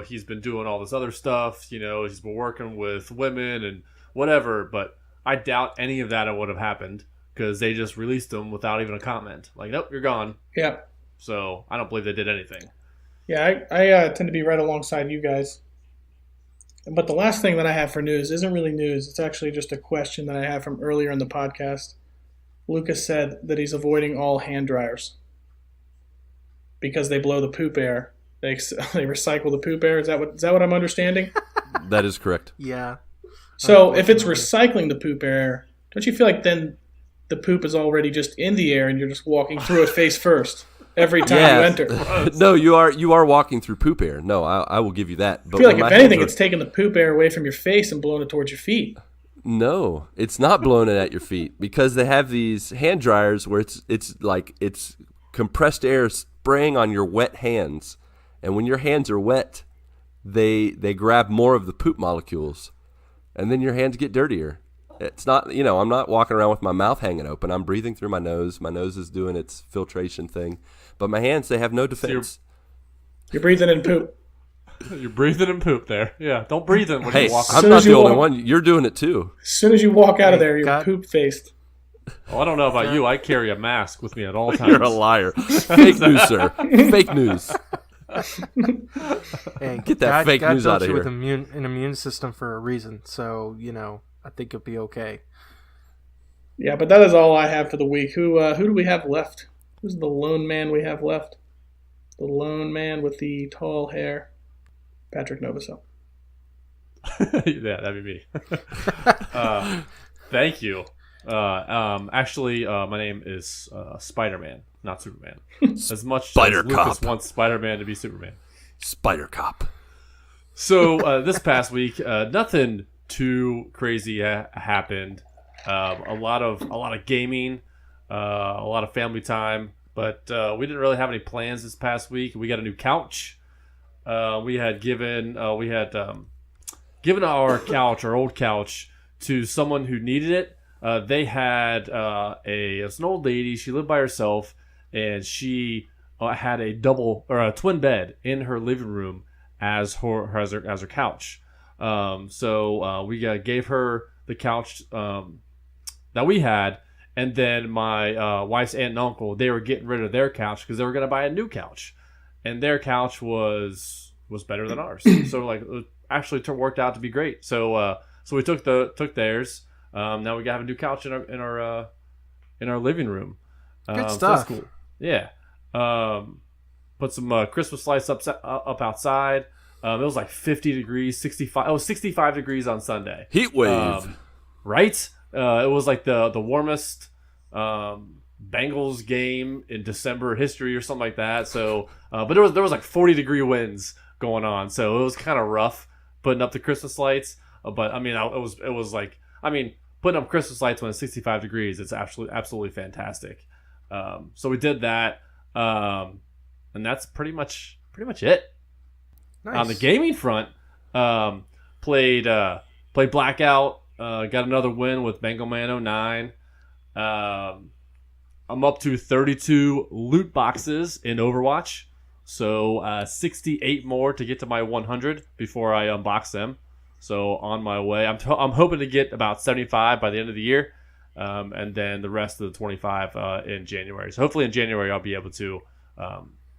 he's been doing all this other stuff, he's been working with women and whatever, but I doubt any of that would have happened because they just released him without even a comment. Like, nope, you're gone. Yeah. So I don't believe they did anything. Yeah, I tend to be right alongside you guys. But the last thing that I have for news isn't really news. It's actually just a question that I have from earlier in the podcast. Lucas said that he's avoiding all hand dryers because they blow the poop air. They recycle the poop air. Is that what I'm understanding? That is correct. Yeah. So if it's recycling the poop air, don't you feel like then the poop is already just in the air and you're just walking through it face first every time you enter? No, you are walking through poop air. No, I will give you that. But I feel like if anything, it's taking the poop air away from your face and blowing it towards your feet. No, it's not blowing it at your feet, because they have these hand dryers where it's compressed air spraying on your wet hands, and when your hands are wet, they grab more of the poop molecules, and then your hands get dirtier. It's not, I'm not walking around with my mouth hanging open. I'm breathing through my nose. My nose is doing its filtration thing, but my hands, they have no defense. You're breathing in poop. You're breathing in poop there. Yeah, don't breathe in when you walk. I'm not the only one. You're doing it too. As soon as you walk out of there, you're poop-faced. Oh, I don't know about you. I carry a mask with me at all times. You're a liar. Fake news, sir. Fake news. Hey, get that fake news out of here. God built you with an immune system for a reason, so I think it'll be okay. Yeah, but that is all I have for the week. Who do we have left? Who's the lone man we have left? The lone man with the tall hair. Patrick Novosel. Yeah, that'd be me. Thank you. Actually, my name is Spider-Man, not Superman. As much as Lucas wants Spider-Man to be Superman. Spider Cop. So this past week, nothing too crazy happened. A lot of gaming, a lot of family time, but we didn't really have any plans this past week. We got a new couch. We had given our couch, our old couch, to someone who needed it. They had it's an old lady. She lived by herself, and she had a double or a twin bed in her living room as her couch. So we gave her the couch that we had, and then my wife's aunt and uncle, they were getting rid of their couch because they were going to buy a new couch, and their couch was better than ours. So like it actually worked out to be great. So we took theirs. Now we have a new couch in our living room. Good stuff. So that's cool. Yeah. Put some Christmas lights up outside. It was like 50 degrees, 65. Oh, 65 degrees on Sunday. Heat wave. Right? It was like the warmest Bengals game in December history or something like that. So, but there was like 40-degree winds going on, so it was kind of rough putting up the Christmas lights. But I mean, it was like, I mean, putting up Christmas lights when it's 65 degrees, it's absolutely fantastic. So we did that, and that's pretty much it. Nice. On the gaming front, played Blackout. Got another win with Bengal Man 09. I'm up to 32 loot boxes in Overwatch, so 68 more to get to my 100 before I unbox them. So on my way, I'm hoping to get about 75 by the end of the year, and then the rest of the 25 in January. So hopefully in January I'll be able to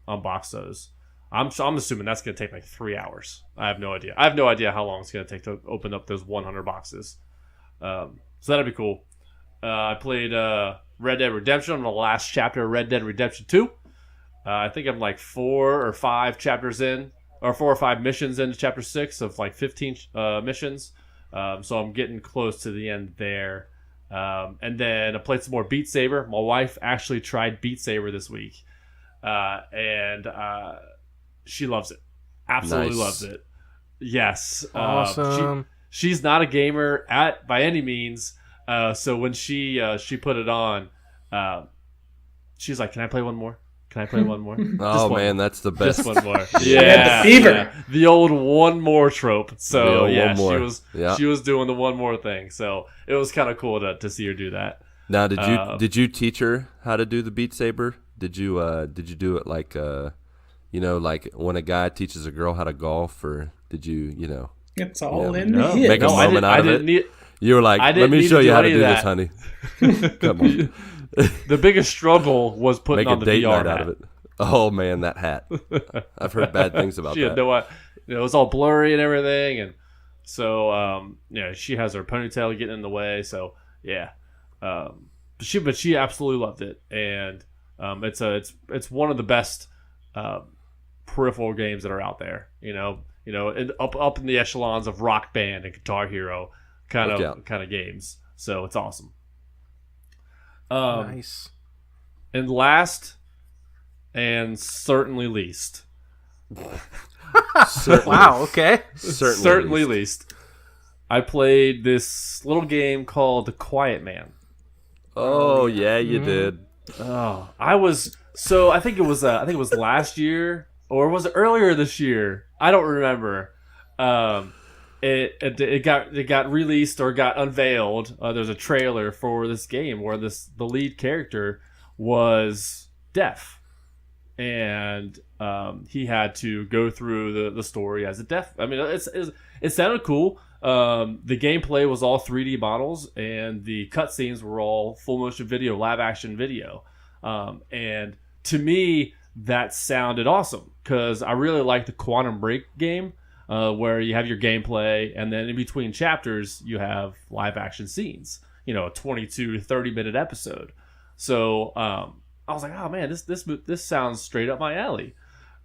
unbox those. I'm assuming that's going to take like 3 hours. I have no idea. I have no idea how long it's going to take to open up those 100 boxes. So that'd be cool. I played Red Dead Redemption on the last chapter of Red Dead Redemption 2. I think I'm like 4 or 5 chapters in, or 4 or 5 missions into chapter 6 of like 15 missions. So I'm getting close to the end there. And then I played some more Beat Saber. My wife actually tried Beat Saber this week. And she loves it. Absolutely loves it. Yes. Awesome. She's not a gamer by any means. So when she put it on, she's like, "Can I play one more? Can I play one more?" Oh man, that's the best. Just one more. Yeah, the fever. Yeah. The old one more trope. So yeah, she was doing the one more thing. So it was kind of cool to see her do that. Now, did you teach her how to do the Beat Saber? Did you do it like like when a guy teaches a girl how to golf, or did you It's all in the hip. make a moment out of it? You were like, "Let me show you how to do this, honey." Come on. The biggest struggle was putting Make on a the date VR night out of it. Oh man, that hat! I've heard bad things about She that. had no idea. It was all blurry and everything, and so she has her ponytail getting in the way. So yeah, but she absolutely loved it, and it's one of the best peripheral games that are out there. Up in the echelons of Rock Band and Guitar Hero kind of games. So it's awesome. Nice. And last, and certainly least. Wow. Okay. Certainly least. I played this little game called The Quiet Man. Oh yeah, you did. Oh, I think it was last year, or was it earlier this year? I don't remember. It got released or got unveiled. There's a trailer for this game where the lead character was deaf, and he had to go through the story as a deaf. I mean, it sounded cool. The gameplay was all 3D models, and the cutscenes were all full motion video, live action video. And to me, that sounded awesome because I really like the Quantum Break game. Where you have your gameplay, and then in between chapters, you have live action scenes. a 22 to 30-minute episode. So I was like, oh man, this sounds straight up my alley.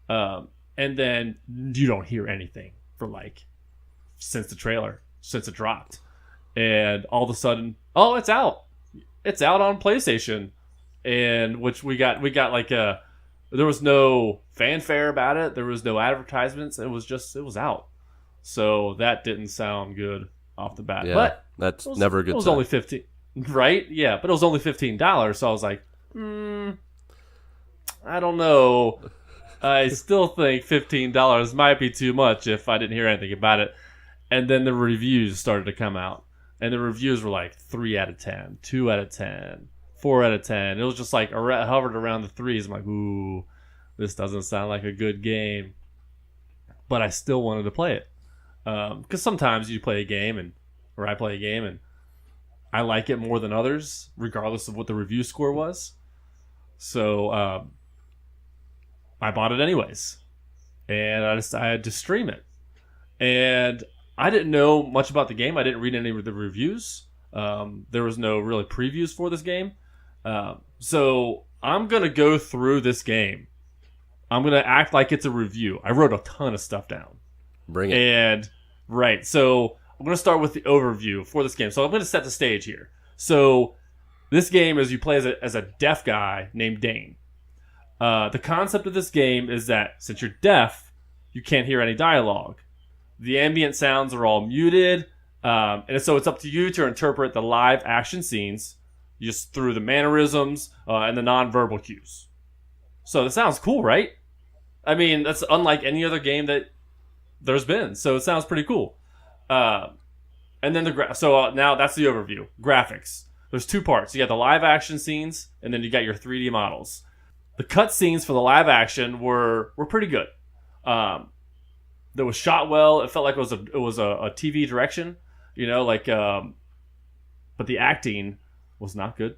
And then you don't hear anything for since it dropped. And all of a sudden, oh, it's out. It's out on PlayStation. And which we got there was no fanfare about it. There was no advertisements. It was out. So that didn't sound good off the bat. Yeah, but that's never a good sign. It was only 15, right? Yeah, but it was only $15. So I was like, I don't know. I still think $15 might be too much if I didn't hear anything about it. And then the reviews started to come out. And the reviews were like 3 out of 10, 2 out of 10, 4 out of 10. It was just like hovered around the threes. I'm like, ooh, this doesn't sound like a good game. But I still wanted to play it. Because sometimes you play a game, or I play a game, and I like it more than others, regardless of what the review score was. So I bought it anyways. And I decided to stream it. And I didn't know much about the game. I didn't read any of the reviews. There was no really previews for this game. So I'm going to go through this game. I'm going to act like it's a review. I wrote a ton of stuff down. Bring it. And, right. So I'm going to start with the overview for this game. So I'm going to set the stage here. So this game is you play as a deaf guy named Dane. The concept of this game is that since you're deaf, you can't hear any dialogue. The ambient sounds are all muted, and so it's up to you to interpret the live action scenes just through the mannerisms and the nonverbal cues. So that sounds cool, right? I mean, that's unlike any other game that there's been, so it sounds pretty cool. And then now that's the overview. Graphics. There's 2 parts. You got the live action scenes, and then you got your 3D models. The cut scenes for the live action were pretty good. That was shot well. It felt like it was a TV direction, but the acting was not good.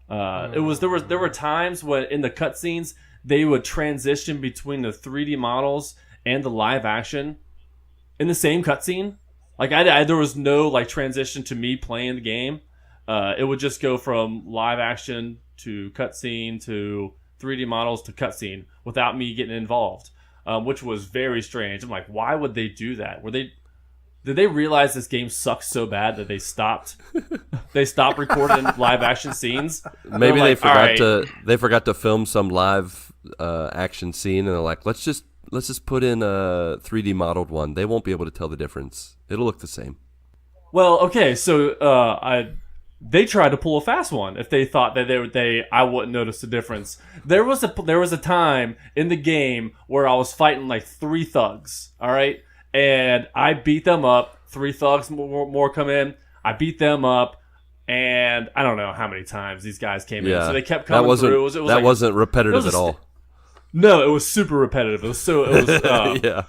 There were times when in the cutscenes they would transition between the 3D models and the live action in the same cutscene. There was no transition to me playing the game. It would just go from live action to cutscene to 3D models to cutscene without me getting involved. Which was very strange. I'm like, why would they do that? Did they realize this game sucks so bad that they stopped recording live action scenes? Maybe they forgot to film some live action scene, and they're like, let's just put in a 3D modeled one. They won't be able to tell the difference. It'll look the same. Well, okay, so they tried to pull a fast one if they thought that I wouldn't notice the difference. There was a time in the game where I was fighting 3 thugs, all right? And I beat them up. 3 thugs more come in. I beat them up, and I don't know how many times these guys came in. So they kept coming through. That wasn't repetitive at all. No, it was super repetitive. It was yeah.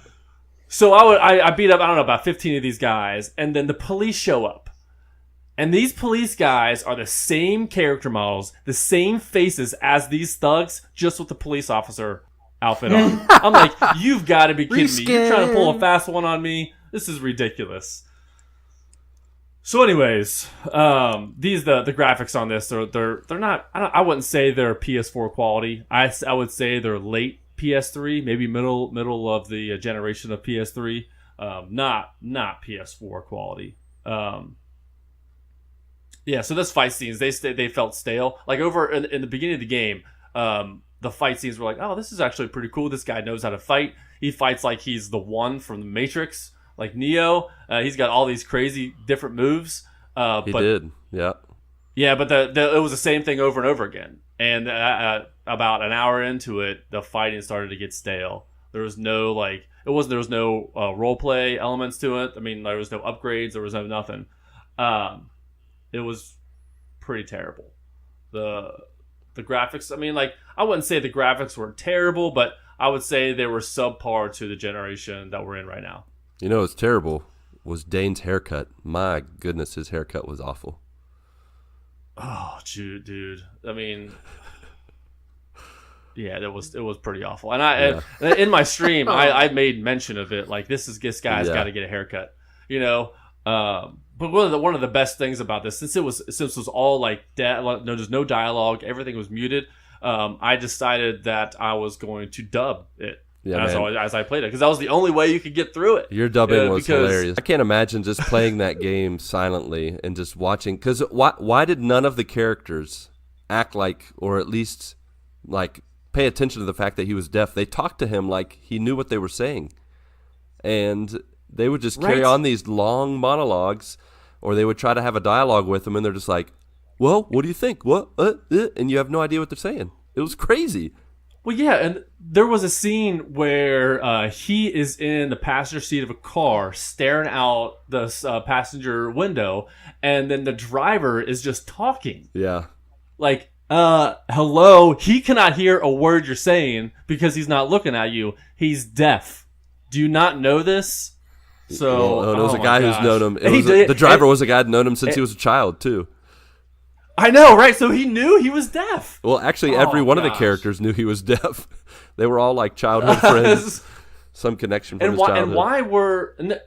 So I beat up, I don't know, about 15 of these guys, and then the police show up. And these police guys are the same character models, the same faces as these thugs, just with the police officer outfit on. I'm like, you've got to be kidding me. You're trying to pull a fast one on me? This is ridiculous. So anyways, the graphics on this, they're not, I wouldn't say they're PS4 quality. I would say they're late PS3, maybe middle of the generation of PS3. Not PS4 quality. Yeah, so those fight scenes, they felt stale. Over in the beginning of the game, the fight scenes were like, oh, this is actually pretty cool. This guy knows how to fight. He fights like he's the one from the Matrix, like Neo. He's got all these crazy different moves. He did, yeah. Yeah, but it was the same thing over and over again. And about an hour into it, the fighting started to get stale. There was no role play elements to it. I mean, there was no upgrades. There was no nothing. It was pretty terrible. The graphics, I mean, I wouldn't say the graphics were terrible, but I would say they were subpar to the generation that we're in right now. You know what's terrible was Dane's haircut. My goodness, his haircut was awful. Oh, dude. I mean, yeah, it was pretty awful. And in my stream, I made mention of it. This guy's got to get a haircut, But one of the best things about this, since it was all like there's no dialogue, everything was muted. I decided that I was going to dub it as I played it, because that was the only way you could get through it. Your dubbing was hilarious. I can't imagine just playing that game silently and just watching. Because why did none of the characters act like, or at least like pay attention to the fact that he was deaf? They talked to him like he knew what they were saying, and they would just carry on these long monologues, or they would try to have a dialogue with him, and they're just like, well, what do you think? What? And you have no idea what they're saying. It was crazy. Well, yeah, and there was a scene where he is in the passenger seat of a car staring out the passenger window, and then the driver is just talking. Yeah. Like, hello? He cannot hear a word you're saying because he's not looking at you. He's deaf. Do you not know this? So, it was a guy who's known him. The driver was a guy who'd known him since he was a child, too. I know, right? So he knew he was deaf. Well, actually, every one of the characters knew he was deaf. They were all like childhood friends. Some connection from his childhood.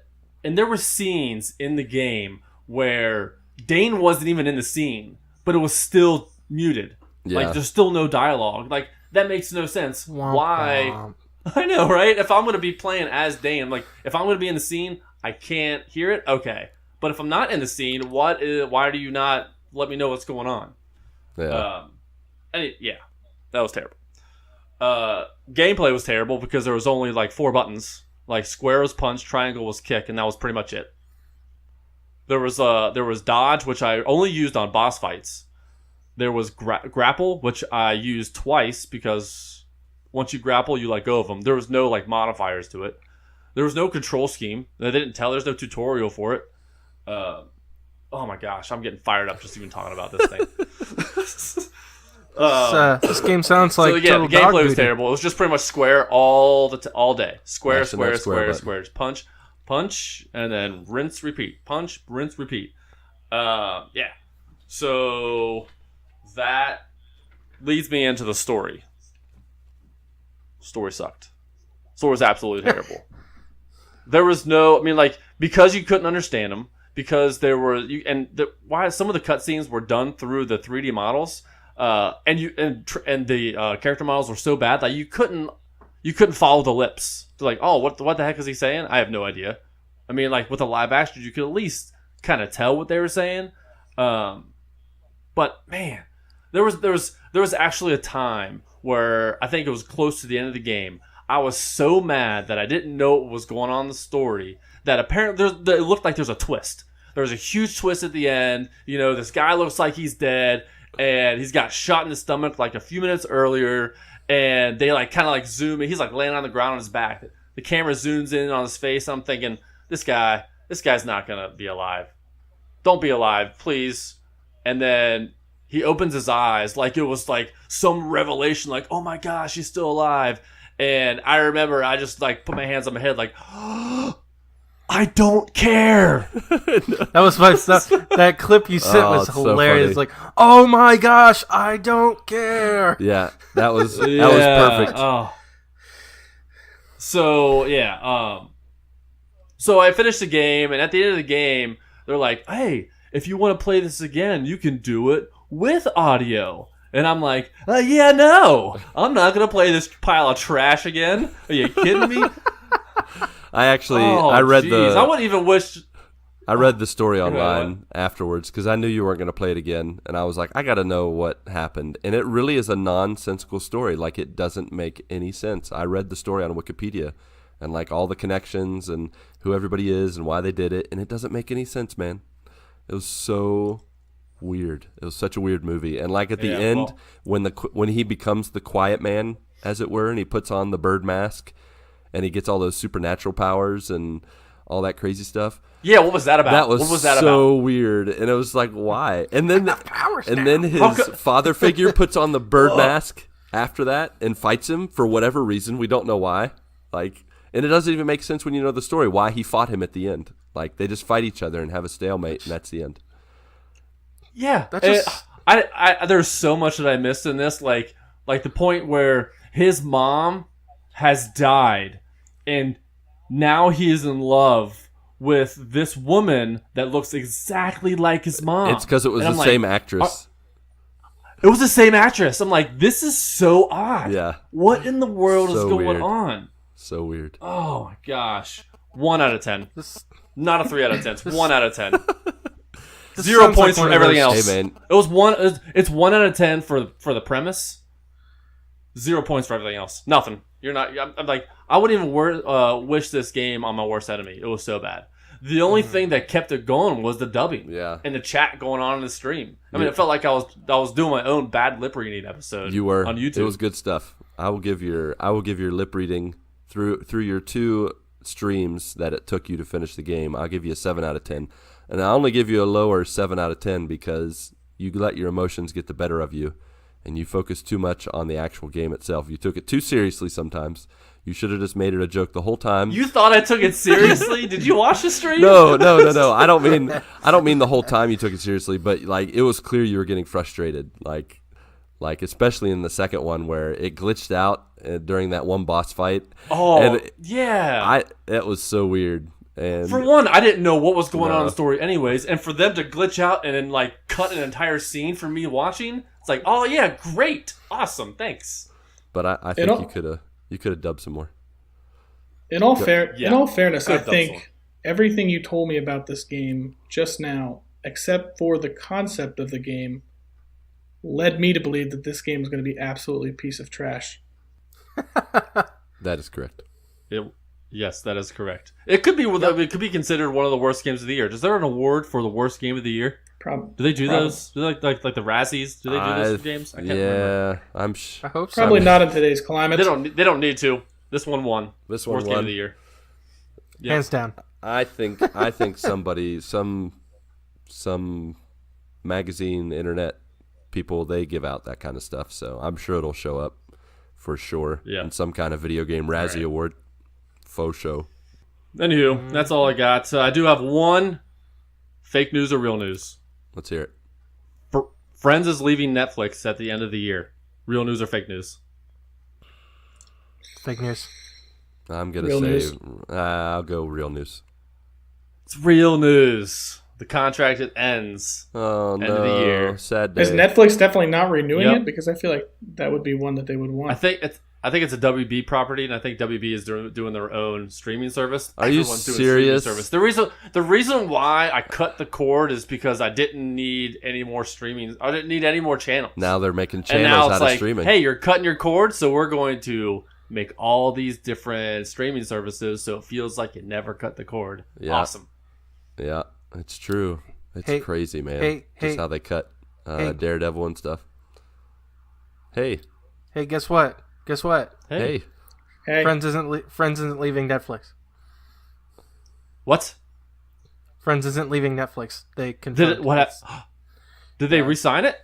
And there were scenes in the game where Dane wasn't even in the scene, but it was still muted. Yeah. Like, there's still no dialogue. Like, that makes no sense. Why? I know, right? If I'm going to be playing as Dane, like, if I'm going to be in the scene, I can't hear it? Okay. But if I'm not in the scene, why do you not let me know what's going on? Yeah. That was terrible. Gameplay was terrible because there was only like 4 buttons. Like, square was punch, triangle was kick, and that was pretty much it. There was dodge, which I only used on boss fights. There was grapple, which I used twice because once you grapple, you let go of them. There was no like modifiers to it. There was no control scheme. They didn't tell. There's no tutorial for it. Oh my gosh, I'm getting fired up just even talking about this thing. This game sounds like the gameplay was terrible. It was just pretty much square all day. Square, squares. Punch, and then rinse, repeat. Punch, rinse, repeat. Yeah. So that leads me into the story. Story sucked. Story was absolutely terrible. There was because you couldn't understand them. Because there were why some of the cutscenes were done through the 3D models, and the character models were so bad that you couldn't follow the lips. They're like, oh, what the heck is he saying? I have no idea. I mean, like with a live action, you could at least kind of tell what they were saying. But man, there was actually a time where I think it was close to the end of the game. I was so mad that I didn't know what was going on in the story that apparently it looked like there's a twist. There was a huge twist at the end. You know, this guy looks like he's dead, and he's got shot in the stomach like a few minutes earlier, and they like kind of like zoom in. He's like laying on the ground on his back. The camera zooms in on his face. I'm thinking, this guy's not gonna be alive. Don't be alive, please. And then he opens his eyes like it was like some revelation, like, oh my gosh, he's still alive. And I remember I just like put my hands on my head like, oh, I don't care. That was that clip you sent was hilarious. So like, oh my gosh, I don't care. Yeah, that was perfect. Oh. So yeah, so I finished the game, and at the end of the game, they're like, hey, if you want to play this again, you can do it with audio. And I'm like, yeah, no, I'm not going to play this pile of trash again. Are you kidding me? I read I wouldn't even wish. I read the story online afterwards because I knew you weren't going to play it again. And I was like, I got to know what happened. And it really is a nonsensical story. Like, it doesn't make any sense. I read the story on Wikipedia and like all the connections and who everybody is and why they did it. And it doesn't make any sense, man. It was so weird. It was such a weird movie. And like at the end, when he becomes the quiet man, as it were, and he puts on the bird mask and he gets all those supernatural powers and all that crazy stuff. Yeah, what was that about? What was that so weird. And it was like, why? And then his father figure puts on the bird mask after that and fights him for whatever reason. We don't know why. Like, and it doesn't even make sense when you know the story why he fought him at the end. Like, they just fight each other and have a stalemate, and that's the end. Yeah, there's so much that I missed in this, like the point where his mom has died, and now he is in love with this woman that looks exactly like his mom. It's because it was the same actress. It was the same actress. I'm like, this is so odd. Yeah. What in the world is So going weird. on? So weird. Oh my gosh. 1 out of 10. Not a 3 out of 10. It's 1 out of 10. 0 points for everything else. Hey, man. It was one. It's 1 out of 10 for the premise. 0 points for everything else. Nothing. You're not. I'm like, I wouldn't even wish this game on my worst enemy. It was so bad. The only thing that kept it going was the dubbing. Yeah. And the chat going on in the stream. I mean, it felt like I was doing my own bad lip reading episode. You were on YouTube. It was good stuff. I will give your lip reading through your 2 streams that it took you to finish the game. I'll give you a 7 out of 10. And I only give you a lower 7 out of 10 because you let your emotions get the better of you and you focus too much on the actual game itself. You took it too seriously sometimes. You should have just made it a joke the whole time. You thought I took it seriously? Did you watch the stream? No. I don't mean the whole time you took it seriously, but like it was clear you were getting frustrated. Like especially in the second one where it glitched out during that one boss fight. Oh, and yeah. That was so weird. And for one, I didn't know what was going on in the story anyways, and for them to glitch out and then like cut an entire scene for me watching, it's like, oh yeah, great, awesome, thanks. But I think you could have dubbed some more. In all fairness, I Good think everything you told me about this game just now, except for the concept of the game, led me to believe that this game is going to be absolutely a piece of trash. That is correct. Yes, that is correct. It could be. It could be considered one of the worst games of the year. Is there an award for the worst game of the year? Do they do those? Do they like the Razzies? Do they do those for games? I can't remember. I hope so. Probably not in today's climate. They don't need to. This one won. This one worst won. game of the year. Yep. Hands down. I think somebody some magazine internet people, they give out that kind of stuff, so I'm sure it'll show up for sure in some kind of video game Razzie award. Faux show. Anywho, that's all I got. I do have one fake news or real news. Let's hear it. Friends is leaving Netflix at the end of the year. Real news or fake news? Fake news. I'm going Real to news. say I'll go real news. It's real news. The contract ends. Oh, End no. of the year. Sad day. Is Netflix definitely not renewing Yep. it? Because I feel like that would be one that they would want. I think it's a WB property, and I think WB is doing their own streaming service. Are you Everyone's doing serious? streaming service. The reason why I cut the cord is because I didn't need any more streaming. I didn't need any more channels. Now they're making and now channels it's out like, of streaming. hey, you're cutting your cord, so we're going to make all these different streaming services, so it feels like you never cut the cord. Yeah. Awesome. Yeah, it's true. It's Hey, crazy, man. hey, Just hey, how they cut hey. Daredevil and stuff. Hey. Hey, guess what? Hey. Hey, Friends isn't leaving Netflix. What? Friends isn't leaving Netflix. They Did confirmed it? What? Did they re-sign it?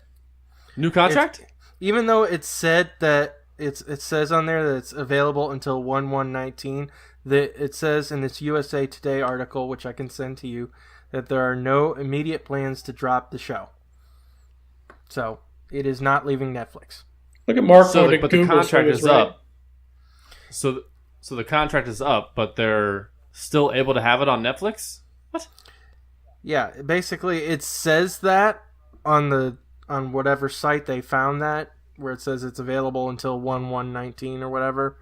New contract? Even though it said that it says on there that it's available until 1/1/19, that it says in this USA Today article, which I can send to you, that there are no immediate plans to drop the show. So it is not leaving Netflix. look at Mark So, going to but the Google. contract so he's is right. up. So the contract is up, but they're still able to have it on Netflix? What? Yeah, basically it says that on whatever site they found that, where it says it's available until 1/1/19 or whatever.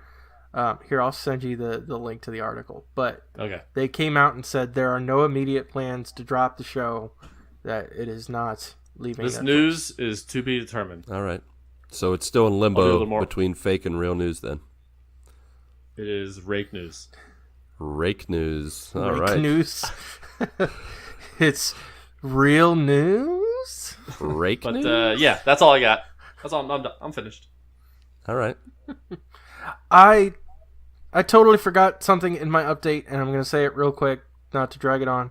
Here, I'll send you the link to the article. But Okay. they came out and said there are no immediate plans to drop the show, that it is not leaving This Netflix. news is to be determined. All right. So it's still in I'll do a limbo little more. between fake and real news then. It is rake news. Rake news. All Fake right. news. It's real news? Rake But news? yeah, that's all I got. That's all. I'm done. I'm finished. All right. I totally forgot something in my update, and I'm going to say it real quick, not to drag it on.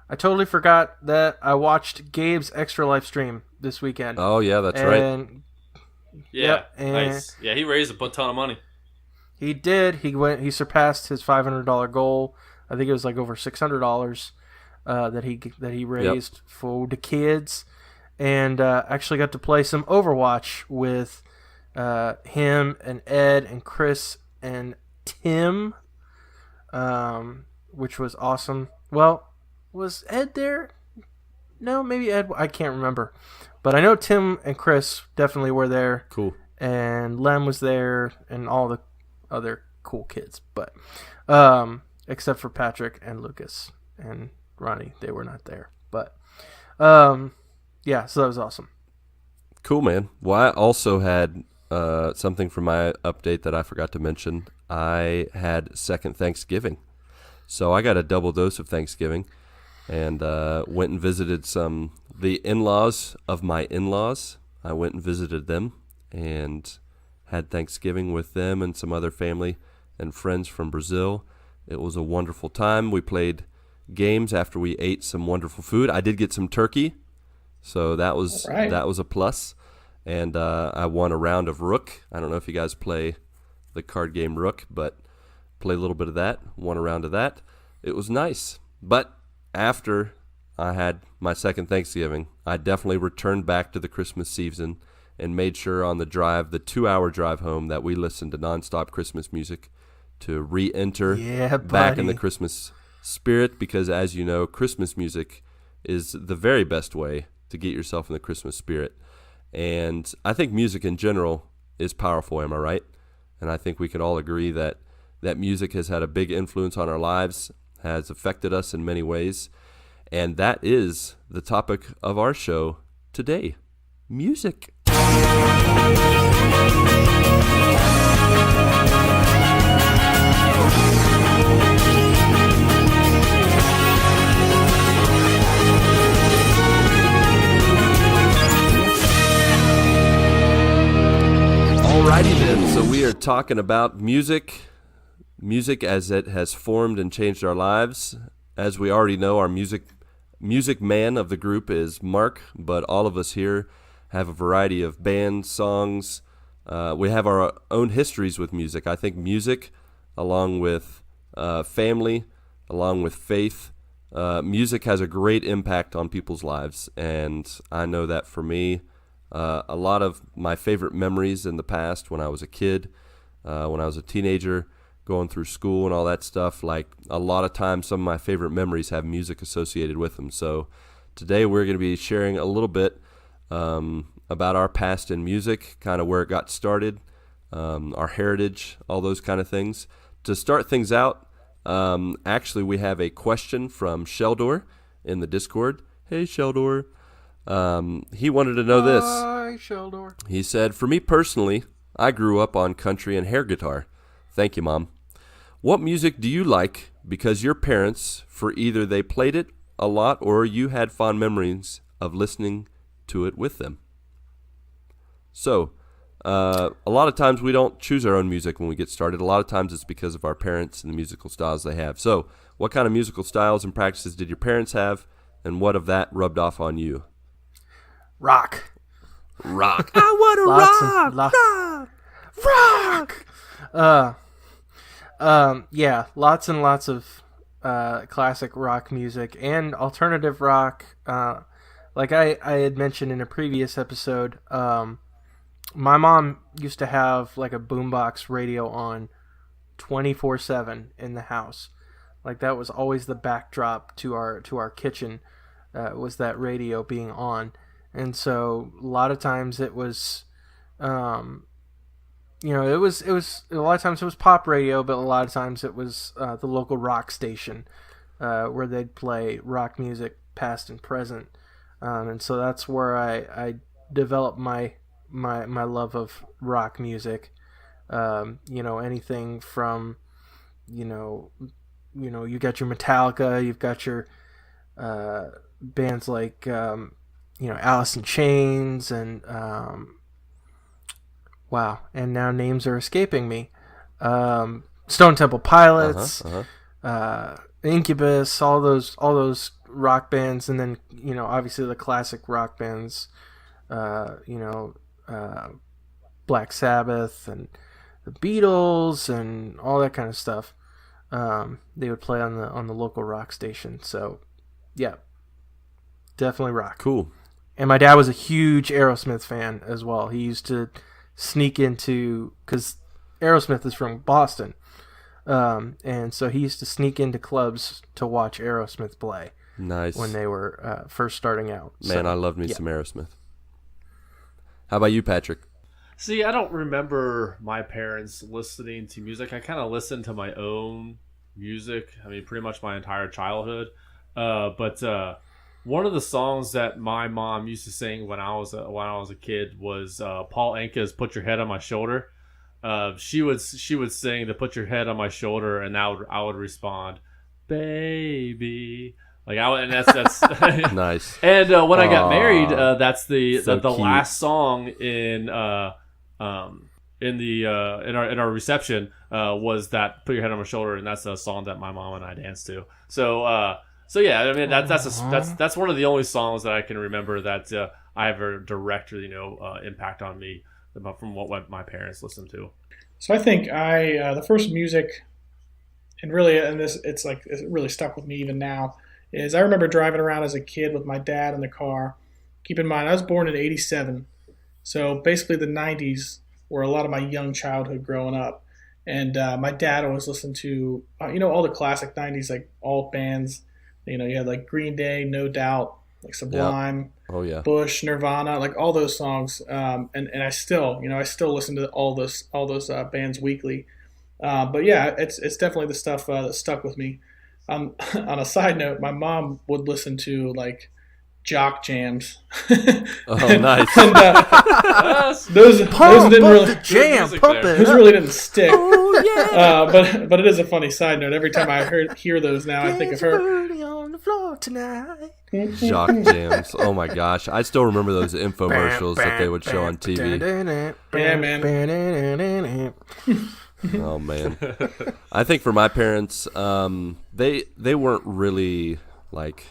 I totally forgot that I watched Gabe's Extra Life stream this weekend. Oh, yeah, that's right. And Yeah. Yep, and- Nice. Yeah, he raised a ton of money. he did. He surpassed his $500 goal. I think it was like over $600 that he raised for the kids, and actually got to play some Overwatch with him and Ed and Chris and Tim, which was awesome. Well, was Ed there? No, maybe Ed. I can't remember. But I know Tim and Chris definitely were there. Cool. And Lem was there, and all the other cool kids. But except for Patrick and Lucas and Ronnie, they were not there. But yeah, so that was awesome. Cool, man. Well, I also had something from my update that I forgot to mention. I had second Thanksgiving. So I got a double dose of Thanksgiving and went and visited the in-laws of my in-laws. I went and visited them and had Thanksgiving with them and some other family and friends from Brazil. It was a wonderful time. We played games after we ate some wonderful food. I did get some turkey, so that was a plus. And I won a round of Rook. I don't know if you guys play the card game Rook, but play a little bit of that. Won a round of that. It was nice. But after I had my second Thanksgiving, I definitely returned back to the Christmas season and made sure on the drive, the 2-hour drive home, that we listened to nonstop Christmas music to re-enter back in the Christmas spirit, because as you know, Christmas music is the very best way to get yourself in the Christmas spirit. And I think music in general is powerful, am I right? And I think we can all agree that music has had a big influence on our lives, has affected us in many ways. And that is the topic of our show today, music. Alrighty then, so we are talking about music as it has formed and changed our lives. As we already know, our music man of the group is Marc, but all of us here have a variety of bands, songs. We have our own histories with music. I think music, along with family, along with faith, music has a great impact on people's lives. And I know that for me, a lot of my favorite memories in the past, when I was a kid, when I was a teenager, going through school and all that stuff, like a lot of times some of my favorite memories have music associated with them. So today we're going to be sharing a little bit about our past in music, kind of where it got started, our heritage, all those kind of things. To start things out, actually we have a question from Sheldor in the Discord. Hey, Sheldor. He wanted to know this. Hi, Sheldor. He said, for me personally, I grew up on country and air guitar. Thank you, Mom. What music do you like because your parents, for either they played it a lot or you had fond memories of listening to it with them? So, a lot of times we don't choose our own music when we get started. A lot of times it's because of our parents and the musical styles they have. So, what kind of musical styles and practices did your parents have, and what of that rubbed off on you? Rock. I want to rock. Yeah, lots and lots of classic rock music and alternative rock. Like I had mentioned in a previous episode, my mom used to have like a boombox radio on 24/7 in the house. Like that was always the backdrop to our kitchen, was that radio being on. And so a lot of times it was, it was a lot of times it was pop radio, but a lot of times it was the local rock station where they'd play rock music past and present. And so that's where I developed my love of rock music. Anything from, you got your Metallica, you've got your bands like, Alice in Chains and, wow, and now names are escaping me. Stone Temple Pilots, Incubus, all those rock bands, and then obviously the classic rock bands, Black Sabbath and the Beatles and all that kind of stuff. They would play on the local rock station. So, yeah, definitely rock. Cool. And my dad was a huge Aerosmith fan as well. He used to sneak into, because Aerosmith is from Boston, And so he used to sneak into clubs to watch Aerosmith play. Nice. When they were first starting out. Man, I love me some Aerosmith. How about you, Patrick? See, I don't remember my parents listening to music. I kind of listened to my own music. I mean, pretty much my entire childhood. But one of the songs that my mom used to sing when I was a kid was Paul Anka's "Put Your Head on My Shoulder." She would sing the "Put Your Head on My Shoulder," and I would respond, "Baby." Like and that's nice. And when I got married, that's the so the cute. last song in our reception was that "Put Your Head on My Shoulder," and that's a song that my mom and I danced to. So yeah, I mean that's one of the only songs that I can remember that I have a direct impact on me from what my parents listened to. So I think the first music, and it really stuck with me even now, is I remember driving around as a kid with my dad in the car. Keep in mind, I was born in '87, so basically the '90s were a lot of my young childhood growing up. And my dad always listened to, all the classic '90s, like alt bands. You had like Green Day, No Doubt, like Sublime, Bush, Nirvana, like all those songs. And I still listen to all those bands weekly. But yeah, it's definitely the stuff that stuck with me. On a side note, my mom would listen to like jock jams. Oh, nice. And, those didn't really those really didn't stick. Oh yeah. But it is a funny side note. Every time I hear those now, I think of her. On the floor tonight. Jock jams. Oh my gosh, I still remember those infomercials that they would show on TV. Yeah, man. Oh man, I think for my parents, they weren't really like,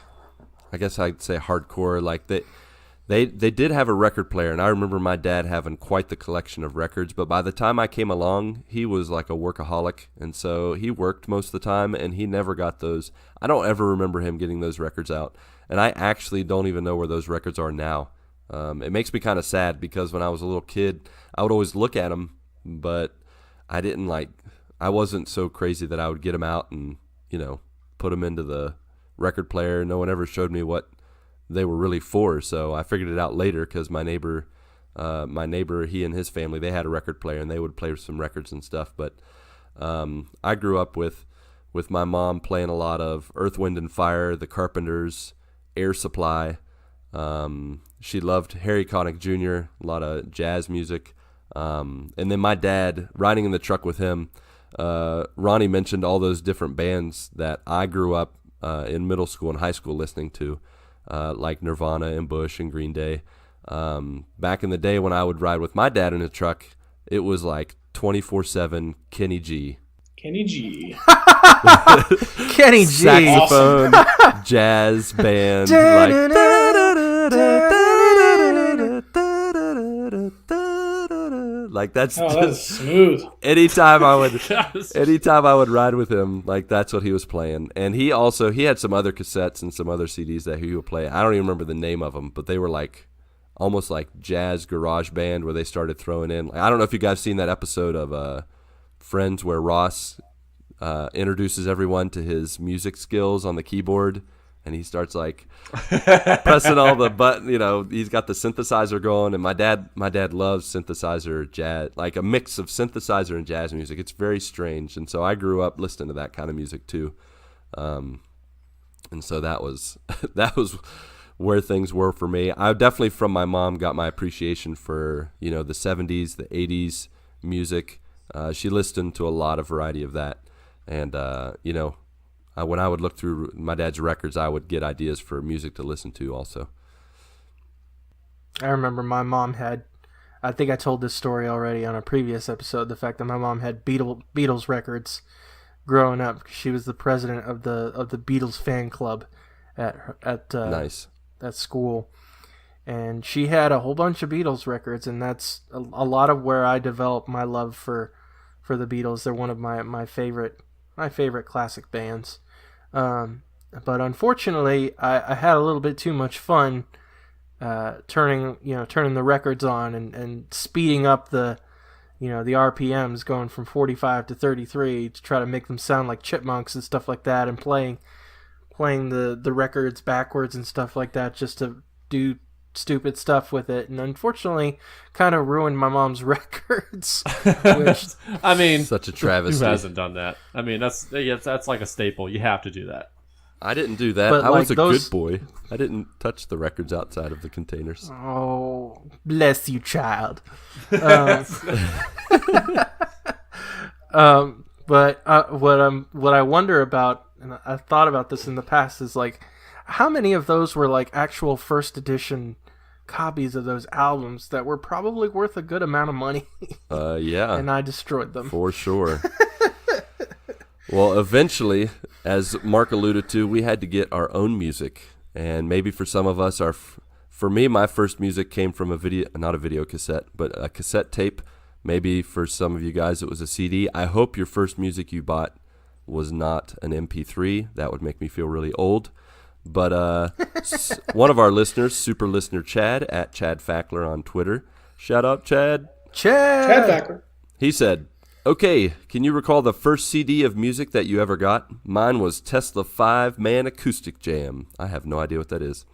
I guess I'd say hardcore. Like they did have a record player, and I remember my dad having quite the collection of records. But by the time I came along, he was like a workaholic, and so he worked most of the time, and he never got those. I don't ever remember him getting those records out, and I actually don't even know where those records are now. It makes me kind of sad because when I was a little kid, I would always look at them, but I wasn't so crazy that I would get them out and, put them into the record player. No one ever showed me what they were really for. So I figured it out later because my neighbor, he and his family, they had a record player and they would play some records and stuff. But I grew up with my mom playing a lot of Earth, Wind and Fire, The Carpenters, Air Supply. She loved Harry Connick Jr., a lot of jazz music. And then my dad, riding in the truck with him, Ronnie mentioned all those different bands that I grew up in middle school and high school listening to, like Nirvana and Bush and Green Day. Back in the day when I would ride with my dad in the truck, it was like 24/7 Kenny G. Kenny G. Kenny G. Saxophone, jazz band, like that's smooth. Anytime I would ride with him, like that's what he was playing. And he had some other cassettes and some other CDs that he would play. I don't even remember the name of them, but they were like almost like jazz garage band where they started throwing in. I don't know if you guys seen that episode of Friends where Ross introduces everyone to his music skills on the keyboard. And he starts like pressing all the buttons, he's got the synthesizer going, and my dad loves synthesizer jazz, like a mix of synthesizer and jazz music. It's very strange. And so I grew up listening to that kind of music too. And so that was where things were for me. I definitely from my mom got my appreciation for, the 70s, the 80s music. She listened to a lot of variety of that. And, when I would look through my dad's records, I would get ideas for music to listen to also. I remember my mom had, I think I told this story already on a previous episode, the fact that my mom had Beatles records growing up. She was the president of the Beatles fan club at nice. At school. And she had a whole bunch of Beatles records, and that's a lot of where I developed my love for the Beatles. They're one of my favorite classic bands. But unfortunately, I had a little bit too much fun turning the records on and speeding up the the RPMs going from 45 to 33 to try to make them sound like chipmunks and stuff like that, and playing the records backwards and stuff like that just to do stupid stuff with it, and unfortunately kind of ruined my mom's records. Which, I mean, such a travesty. Who hasn't done that? I mean, that's like a staple. You have to do that. I didn't do that. But I was a those... good boy. I didn't touch the records outside of the containers. Oh, bless you, child. But what I wonder about, and I've thought about this in the past, is like, how many of those were like actual first edition copies of those albums that were probably worth a good amount of money? Yeah. And I destroyed them. For sure. Well, eventually, as Marc alluded to, we had to get our own music. And maybe for some of us, for me, my first music came from not a video cassette, but a cassette tape. Maybe for some of you guys, it was a CD. I hope your first music you bought was not an MP3. That would make me feel really old. But one of our listeners, super listener Chad, at Chad Fackler on Twitter. Shout out, Chad. Chad Fackler. He said, okay, can you recall the first CD of music that you ever got? Mine was Tesla 5-Man Acoustic Jam. I have no idea what that is.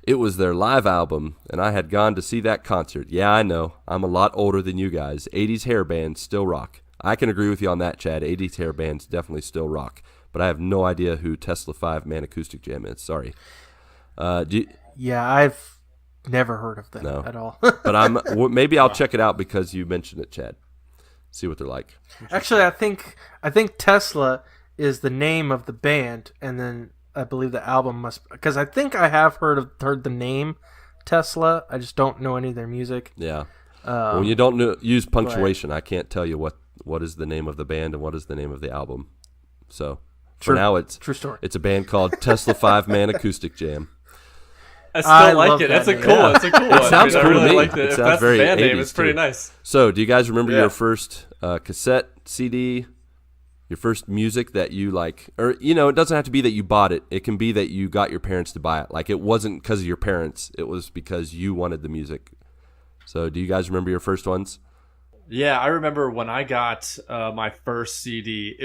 It was their live album, and I had gone to see that concert. Yeah, I know. I'm a lot older than you guys. 80s hair bands still rock. I can agree with you on that, Chad. 80s hair bands definitely still rock. But I have no idea who Tesla 5-Man Acoustic Jam is. Sorry. Yeah, I've never heard of them at all. But maybe I'll check it out because you mentioned it, Chad. See what they're like. Actually, I think Tesla is the name of the band, and then I believe the album must, because I think I have heard the name Tesla. I just don't know any of their music. Yeah. When you don't use punctuation, I can't tell you what is the name of the band and what is the name of the album. So for now, it's true story. It's a band called Tesla 5-Man Acoustic Jam. I still like it. That's a cool one. It's a cool one. It sounds cool to me. Like it sounds very the band name, it's pretty nice. So, do you guys remember your first cassette, CD, your first music that you like? Or, it doesn't have to be that you bought it. It can be that you got your parents to buy it. Like, it wasn't because of your parents. It was because you wanted the music. So, do you guys remember your first ones? Yeah, I remember when I got my first CD.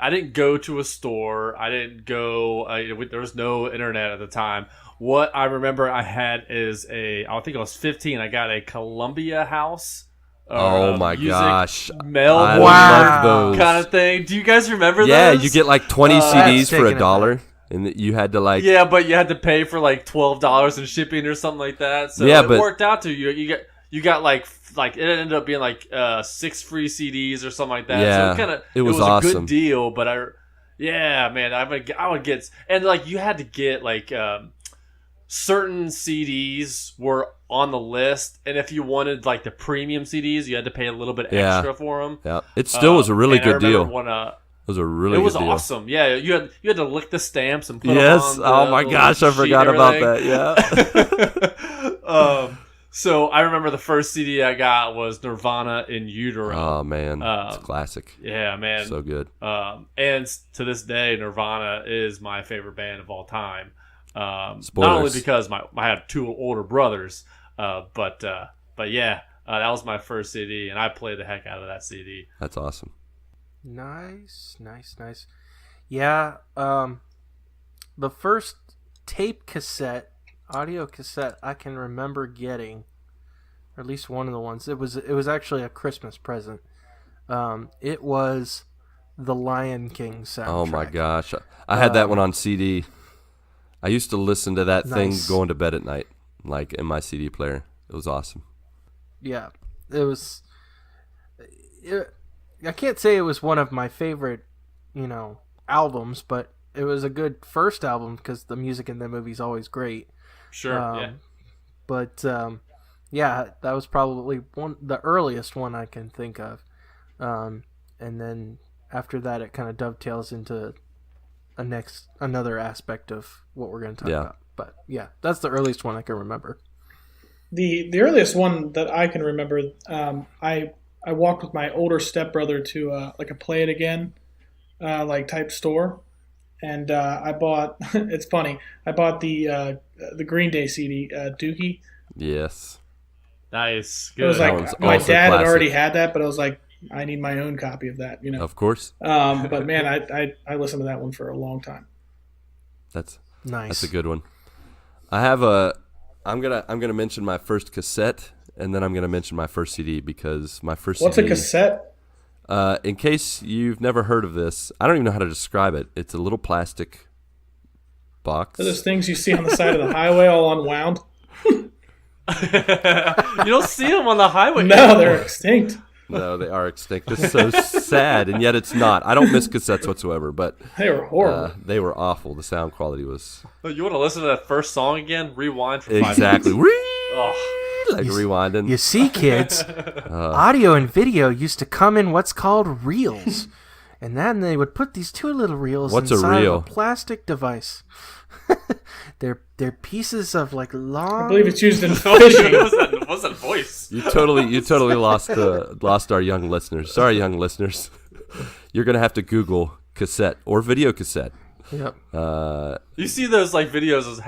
I didn't go to a store. I didn't go. There was no internet at the time. What I remember I had is I think I was 15. I got a Columbia House. Oh my gosh. Mail I love those. kind of thing. Do you guys remember those? Yeah, you get like 20 CDs for $1. And you had to like... Yeah, but you had to pay for like $12 in shipping or something like that. So it worked out to you. You got like it ended up being like 6 free CDs or something like that. Yeah, so it was awesome. A good deal. But I would get, and like you had to get like certain CDs were on the list, and if you wanted like the premium CDs, you had to pay a little bit extra for them. Yeah, it still was a really good deal. It was a really good deal. It was awesome. Yeah, you had to lick the stamps and put yes. them on. Oh my gosh, I forgot about that. Yeah. So I remember the first CD I got was Nirvana in Utero. Oh man, it's a classic. Yeah, man, so good. And to this day, Nirvana is my favorite band of all time. Spoilers. Not only because I have 2 older brothers, but yeah, that was my first CD, and I played the heck out of that CD. That's awesome. Nice. Yeah, the first audio cassette I can remember getting, or at least one of the ones, it was actually a Christmas present. It was the Lion King soundtrack. Oh my gosh, I had that one on CD. I used to listen to that thing going to bed at night, like in my CD player. It was awesome. Yeah, it was. I can't say it was one of my favorite, albums, but it was a good first album because the music in the movie is always great. Sure. Yeah. But yeah, that was probably the earliest one I can think of, and then after that, it kind of dovetails into another aspect of what we're going to talk about. But yeah, that's the earliest one I can remember. The earliest one that I can remember, I walked with my older stepbrother to a Play It Again type store, and I bought. It's funny. I bought the Green Day CD, Dookie. Yes. Nice. It was Good. like my also dad had classic. already had that, but I was like, I need my own copy of that, you know. Of course. But man, I listened to that one for a long time. That's Nice. a good one. I have I'm gonna mention my first cassette, and then I'm gonna mention my first CD because my first What's CD. a cassette? In case you've never heard of this, I don't even know how to describe it. It's a little plastic box. Are those things you see on the side of the highway all unwound? You don't see them on the highway. No, they're extinct. No, they are extinct. It's so sad, and yet it's not. I don't miss cassettes whatsoever, but They were horrible. they were awful. The sound quality was You want to listen to that first song again? Rewind for 5 exactly minutes. Oh, like rewinding. You see, kids, audio and video used to come in what's called reels. And then they would put these two little reels What's a inside reel? of a plastic device. they're pieces of like long. I believe it's used in what fishing. was that voice? You totally lost our young listeners. Sorry, young listeners. You're gonna have to Google cassette or video cassette. Yep. You see those like videos as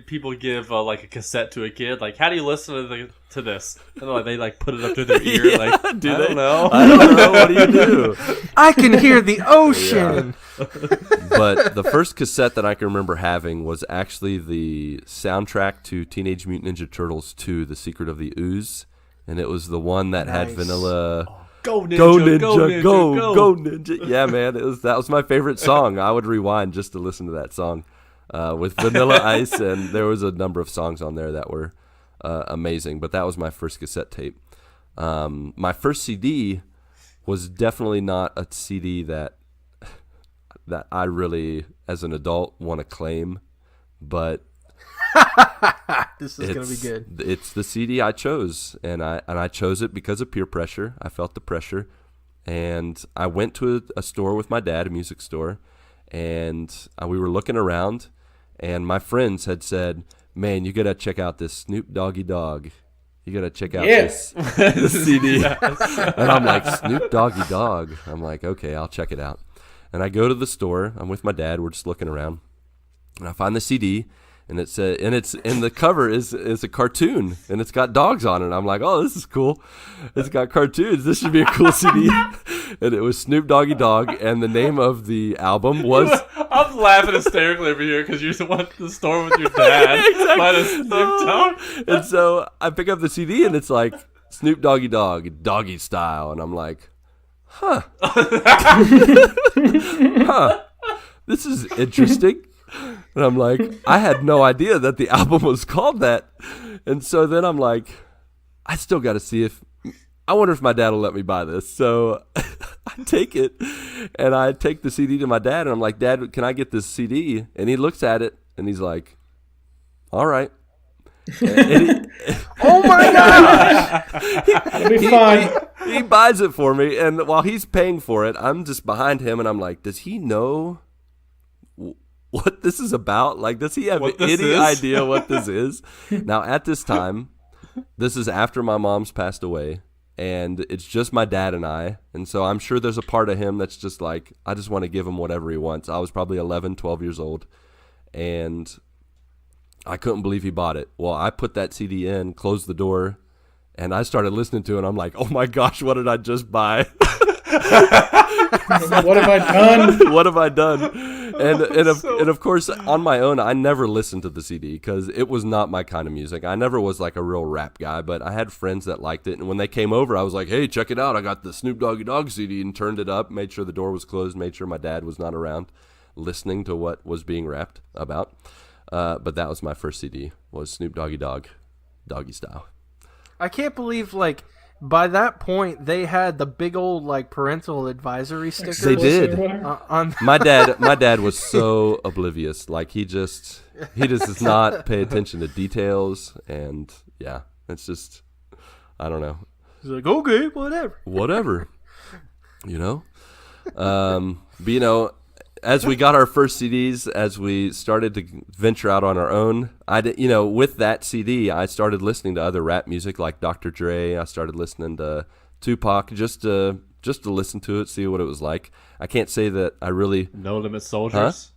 people give like a cassette to a kid. Like, how do you listen to this? And like they like put it up to their ear. Yeah, like, do I they? don't know. I don't know. What do you do? I can hear the ocean. But the first cassette that I can remember having was actually the soundtrack to Teenage Mutant Ninja Turtles 2: The Secret of the Ooze, and it was the one that had Nice. Vanilla. Go Ninja, Go Ninja, go Ninja. Yeah, man, that was my favorite song. I would rewind just to listen to that song with Vanilla Ice, and there was a number of songs on there that were amazing. But that was my first cassette tape. My first CD was definitely not a CD that I really, as an adult, want to claim, but This is gonna be good. it's the CD I chose, and I chose it because of peer pressure. I felt the pressure, and I went to a store with my dad, a music store, and we were looking around, and my friends had said, "Man, you gotta check out this Snoop Doggy Dogg. You gotta check out this CD." And I'm like, Snoop Doggy Dogg. I'm like, okay, I'll check it out. And I go to the store. I'm with my dad. We're just looking around, and I find the CD. And it's the cover is a cartoon, and it's got dogs on it. I'm like, oh, this is cool. It's got cartoons. This should be a cool CD. And it was Snoop Doggy Dogg, and the name of the album was. I'm laughing hysterically over here because you went to the store with your dad. Exactly. Snoop Dogg. And so I pick up the CD, and it's like Snoop Doggy Dogg, Doggy Style, and I'm like, huh, this is interesting. And I'm like, I had no idea that the album was called that. And so then I'm like, I still got to see I wonder if my dad will let me buy this. So I take it, and I take the CD to my dad, and I'm like, Dad, can I get this CD? And he looks at it, and he's like, all right. Oh my gosh! It'll be fine. He buys it for me, and while he's paying for it, I'm just behind him, and I'm like, does he know what this is about? Like, does he have any idea what this is? Now, at this time, this is after my mom's passed away, and it's just my dad and I, and so I'm sure there's a part of him that's just like, I just want to give him whatever he wants. I was probably 11, 12 years old, and I couldn't believe he bought it. Well, I put that CD in, closed the door, and I started listening to it, and I'm like, oh my gosh, what did I just buy? What have I done? What have I done? And of course, on my own, I never listened to the CD because it was not my kind of music. I never was like a real rap guy, but I had friends that liked it. And when they came over, I was like, hey, check it out. I got the Snoop Doggy Dogg CD, and turned it up, made sure the door was closed, made sure my dad was not around listening to what was being rapped about. But that was my first CD, was Snoop Doggy Dogg, Doggy Style. I can't believe, like, by that point they had the big old like parental advisory stickers. They did. On My dad was so oblivious. Like he just does not pay attention to details, and yeah, it's just, I don't know. He's like, okay, whatever. You know. But you know, as we got our first CDs, as we started to venture out on our own, with that CD, I started listening to other rap music like Dr. Dre. I started listening to Tupac just to listen to it, see what it was like. I can't say that I really. No Limit Soldiers.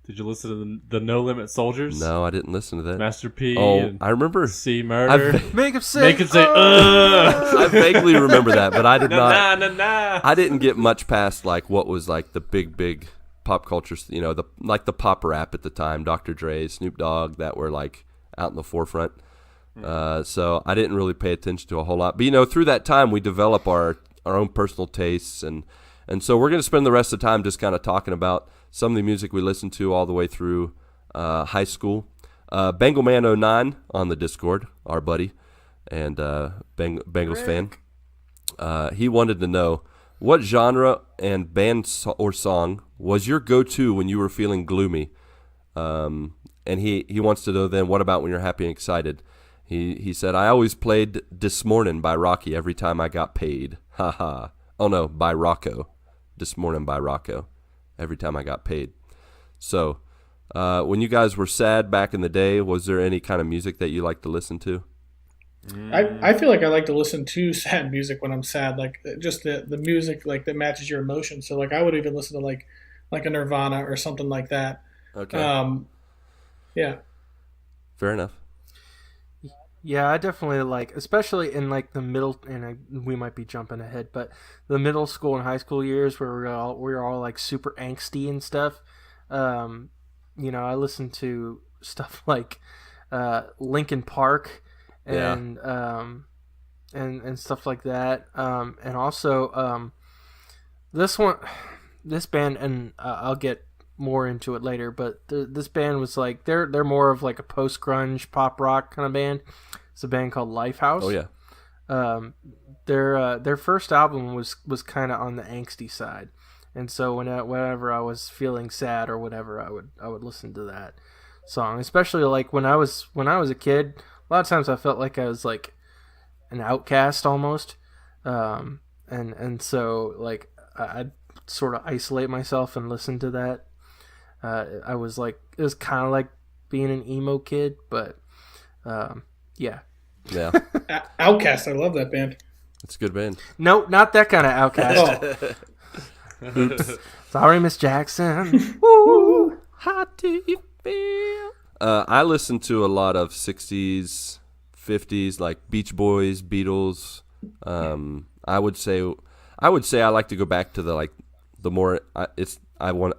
Did you listen to the No Limit Soldiers? No, I didn't listen to that. Master P. Oh, and I remember. C Murder. Make him say. Make him say, I vaguely remember that, but I did not. nah. I didn't get much past like what was like the big pop culture, the pop rap at the time, Dr. Dre, Snoop Dogg, that were like out in the forefront. So I didn't really pay attention to a whole lot. But through that time, we develop our own personal tastes, and so we're going to spend the rest of the time just kind of talking about some of the music we listened to all the way through high school. Bengalman09 on the Discord, our buddy and Bengals fan, he wanted to know what genre and band or song was your go-to when you were feeling gloomy. And he wants to know then, what about when you're happy and excited? He said, I always played This Morning by Rocky every time I got paid. Ha ha. Oh no, by Rocco. This Morning by Rocco. Every time I got paid. So, when you guys were sad back in the day, was there any kind of music that you like to listen to? I feel like I like to listen to sad music when I'm sad, like just the music like that matches your emotions. So like I would even listen to like a Nirvana or something like that. Okay. Yeah. Fair enough. Yeah, I definitely like, especially in like the middle, and we might be jumping ahead, but the middle school and high school years where we were all like super angsty and stuff. I listened to stuff like Linkin Park and and stuff like that. And also this band, and I'll get more into it later, but this band was like they're more of like a post grunge pop rock kind of band. It's a band called Lifehouse. Oh yeah. Their first album was kind of on the angsty side, and so whenever I was feeling sad or whatever, I would listen to that song. Especially like when I was a kid, a lot of times I felt like I was like an outcast almost, and so like I'd sort of isolate myself and listen to that. I was like, it was kind of like being an emo kid, but yeah. Outcast, I love that band. It's a good band. No, not that kind of outcast. Oops. Sorry, Miss Jackson. Woo! How do you feel? I listened to a lot of 60s, 50s, like Beach Boys, Beatles. I would say I like to go back to the more I want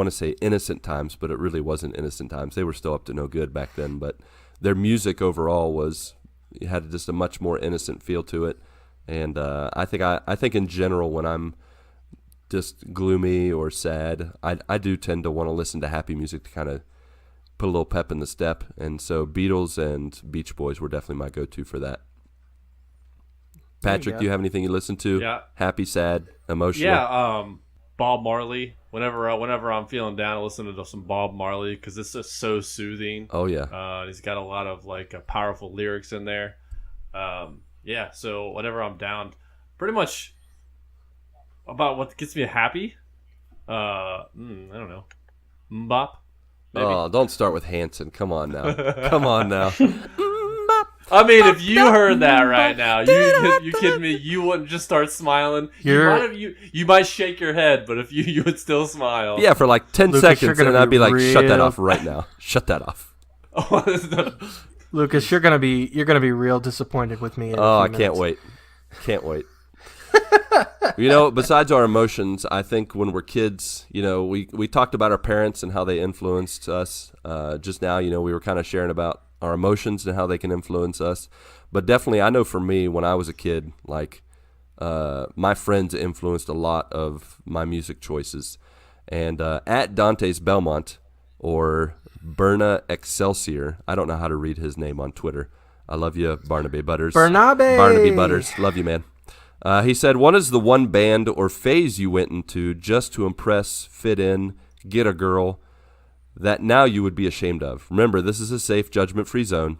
to say innocent times, but it really wasn't innocent times. They were still up to no good back then, but their music overall had just a much more innocent feel to it. And I think in general, when I'm just gloomy or sad, I do tend to want to listen to happy music to kind of put a little pep in the step. And so Beatles and Beach Boys were definitely my go-to for that. Patrick, do you have anything you listen to? Yeah. Happy, sad, emotional? Yeah, Bob Marley. Whenever I'm feeling down, I listen to some Bob Marley because it's just so soothing. Oh yeah. He's got a lot of like powerful lyrics in there. Yeah. So whenever I'm down, pretty much about what gets me happy. I don't know. Mbop. Maybe. Oh, don't start with Hanson. Come on now. Come on now. I mean, if you heard that right now, you kidding me? You wouldn't just start smiling. You might shake your head, but if you would still smile. Yeah, for like 10 Lucas, seconds, and I'd be like, shut that off right now. Shut that off. Lucas, you're gonna be real disappointed with me. Oh, I can't wait. Can't wait. Besides our emotions, I think when we're kids, we talked about our parents and how they influenced us. Just now, we were kind of sharing about our emotions and how they can influence us. But definitely, I know for me, when I was a kid, like my friends influenced a lot of my music choices. And at Dante's Belmont, or Berna Excelsior, I don't know how to read his name on Twitter. I love you, Bernabe Butters. Bernabe Butters, love you, man. He said, what is the one band or phase you went into just to impress, fit in, get a girl, that now you would be ashamed of? Remember, this is a safe, judgment-free zone.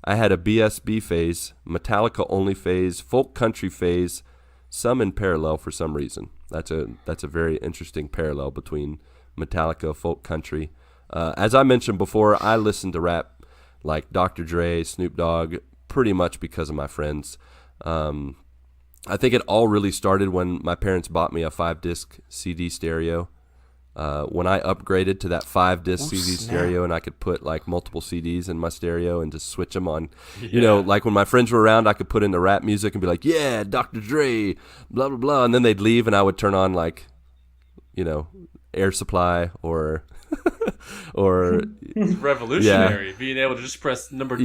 I had a BSB phase, Metallica only phase, folk country phase, some in parallel for some reason. That's a very interesting parallel between Metallica, folk country. As I mentioned before, I listened to rap like Dr. Dre, Snoop Dogg, pretty much because of my friends. I think it all really started when my parents bought me a 5-disc CD stereo. When I upgraded to that 5-disc CD snap. stereo, and I could put like multiple CDs in my stereo and just switch them on, you know, like when my friends were around, I could put in the rap music and be like, yeah, Dr. Dre, blah, blah, blah. And then they'd leave and I would turn on like, you know, Air Supply or revolutionary, being able to just press number 2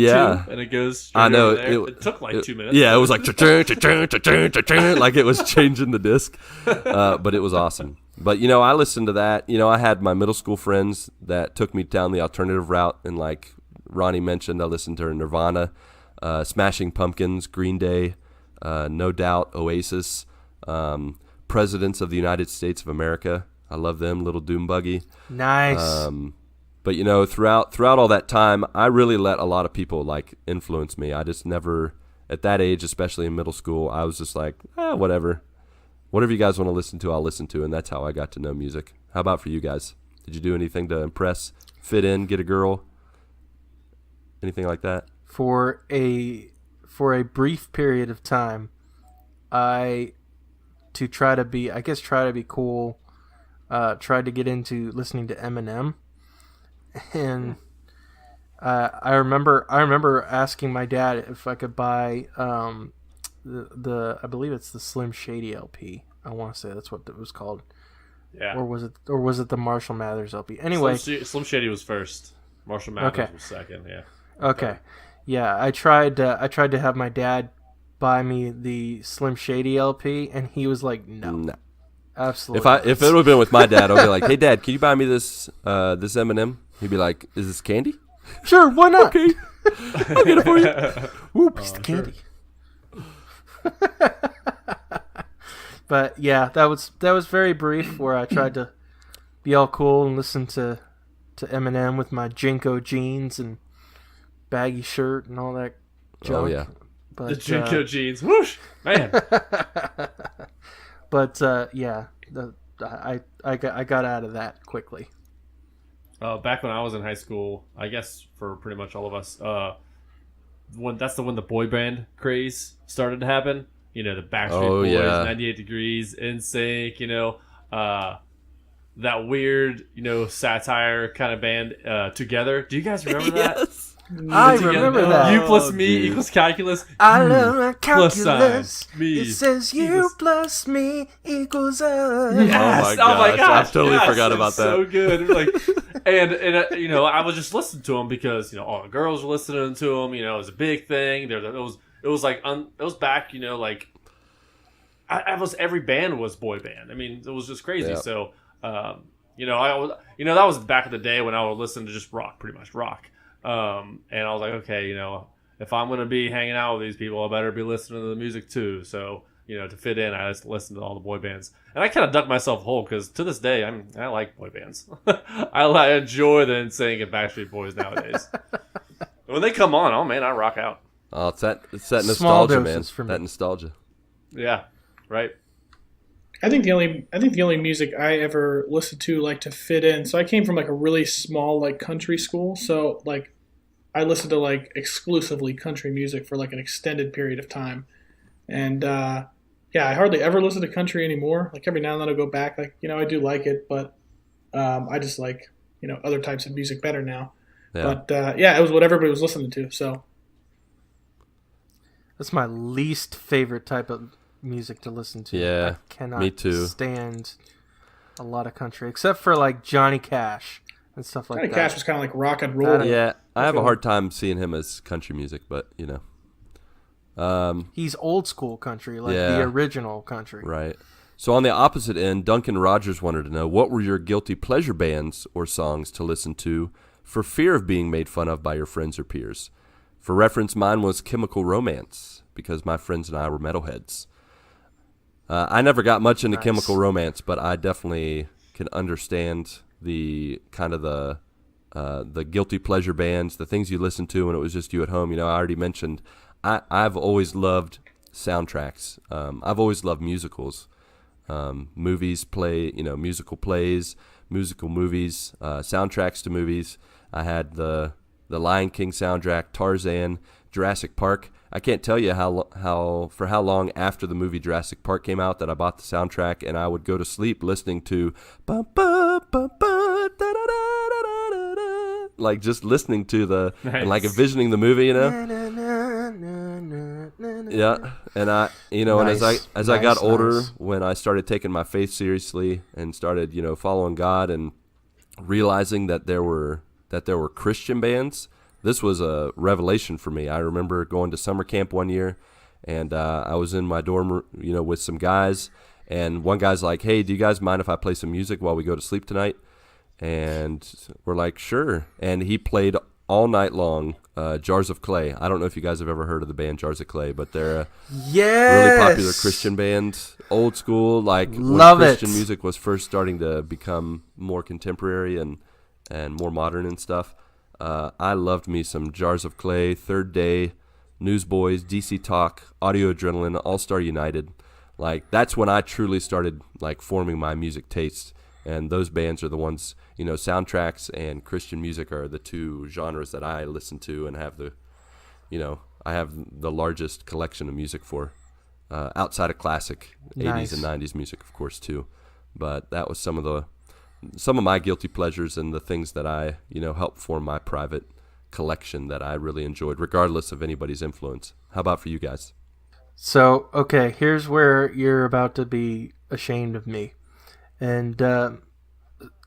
and it goes straight I know over there. It took like 2 minutes. Yeah, it was like like it was changing the disc, but it was awesome. But you know, I listened to that. You know, I had my middle school friends that took me down the alternative route, and like Ronnie mentioned, I listened to Nirvana, Smashing Pumpkins, Green Day, No Doubt, Oasis, Presidents of the United States of America. I love them. Little Doom Buggy. Nice. But you know, throughout all that time, I really let a lot of people like influence me. I just never, at that age, especially in middle school, I was just like, whatever you guys want to listen to, I'll listen to, and that's how I got to know music. How about for you guys? Did you do anything to impress, fit in, get a girl, anything like that? For a brief period of time, to try to be cool, tried to get into listening to Eminem, and I remember asking my dad if I could buy the I believe it's the Slim Shady LP. I want to say that's what it was called. Yeah. Or was it the Marshall Mathers LP? Anyway, Slim Shady was first. Marshall Mathers was second. Yeah. Okay. Yeah, I tried to have my dad buy me the Slim Shady LP, and he was like, no. Absolutely. If it would have been with my dad, I'd be like, hey Dad, can you buy me this Eminem? He'd be like, is this candy? Sure, why not? Okay. I'll get it for you. Ooh, piece of candy. But yeah, that was very brief, where I tried to be all cool and listen to Eminem with my Jinko jeans and baggy shirt and all that junk. Oh yeah. But, the Jinko jeans, whoosh, man. But yeah, I got out of that quickly. Back when I was in high school, I guess for pretty much all of us, when the boy band craze started to happen. You know, the Backstreet Boys, 98 Degrees, NSYNC, you know, that weird, you know, satire kind of band, Together. Do you guys remember that? Yes. I remember that. You plus me equals calculus. I love calculus. Me. It says you plus me equals us. Yes. Oh my gosh. I totally yes, forgot about that. So good. It was like, and you know, I was just listening to them because, you know, all the girls were listening to them. You know, it was a big thing. It was like it was back. You know, like every band was boy band. I mean, it was just crazy. Yeah. So, you know, that was back in the day when I would listen to just rock, pretty much rock. And I was like, okay, you know, if I'm going to be hanging out with these people, I better be listening to the music too. So, you know, to fit in, I just listened to all the boy bands. And I kind of dug myself a hole because to this day, I like boy bands. I enjoy the NSYNC and Backstreet Boys nowadays. When they come on, oh man, I rock out. Oh, it's that nostalgia, Small man. doses for me. That nostalgia. Yeah, right. I think the only music I ever listened to like to fit in. So I came from like a really small like country school. So like I listened to like exclusively country music for like an extended period of time. And yeah, I hardly ever listen to country anymore. Like every now and then I'll go back. Like, you know, I do like it, but I just like, you know, other types of music better now. Yeah. But yeah, it was what everybody was listening to. So That's my least favorite type of music to listen to. Yeah, I cannot me too. stand a lot of country, except for like Johnny Cash and stuff like Johnny that. Cash was kind of like rock and roll. Yeah, I have a hard time seeing him as country music, but you know. He's old school country, like the original country. Right. So on the opposite end, Duncan Rogers wanted to know, what were your guilty pleasure bands or songs to listen to for fear of being made fun of by your friends or peers? For reference, mine was Chemical Romance, because my friends and I were metalheads. I never got much into Chemical Romance, but I definitely can understand the kind of the guilty pleasure bands, the things you listen to when it was just you at home. You know, I already mentioned I've always loved soundtracks. I've always loved musicals. Movies play, you know, musical plays, musical movies, soundtracks to movies. I had the the Lion King soundtrack, Tarzan, Jurassic Park. I can't tell you how long after the movie Jurassic Park came out that I bought the soundtrack, and I would go to sleep listening to like just listening to the and like envisioning the movie, Yeah, and I, and as I got older, when I started taking my faith seriously and started, following God and realizing that there were Christian bands, this was a revelation for me. I remember going to summer camp one year, and I was in my dorm, with some guys, and one guy's like, "Hey, do you guys mind if I play some music while we go to sleep tonight?" And we're like, "Sure." And he played all night long, Jars of Clay. I don't know if you guys have ever heard of the band Jars of Clay, but they're a really popular Christian band, old school, like when Christian music was first starting to become more contemporary and more modern and stuff. I loved me some Jars of Clay, Third Day, Newsboys, DC Talk, Audio Adrenaline, All Star United. Like, that's when I truly started like forming my music taste. And those bands are the ones, soundtracks and Christian music are the two genres that I listen to and have I have the largest collection of music for, outside of classic 80s and 90s music, of course, too. But that was some of my guilty pleasures and the things that I, helped form my private collection that I really enjoyed, regardless of anybody's influence. How about for you guys? So, okay, here's where you're about to be ashamed of me. And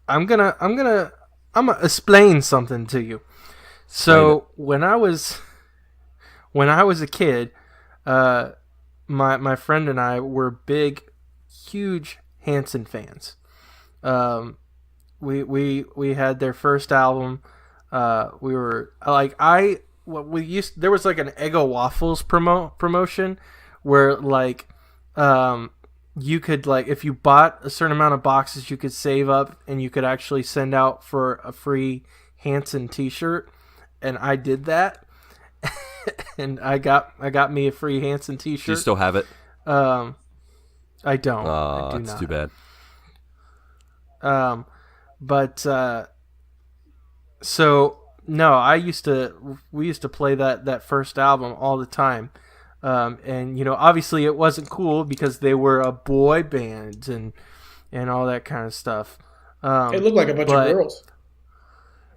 I'm gonna explain something to you. So when I was a kid, my friend and I were huge Hanson fans. We had their first album. We were like there was like an Eggo Waffles promotion where like you could, like, if you bought a certain amount of boxes, you could save up and you could actually send out for a free Hanson t-shirt. And I did that. And I got me a free Hanson t-shirt. Do you still have it? I don't. I do that's not. Too bad. So no, we used to play that first album all the time. And obviously it wasn't cool because they were a boy band and all that kind of stuff. It looked like a bunch of girls.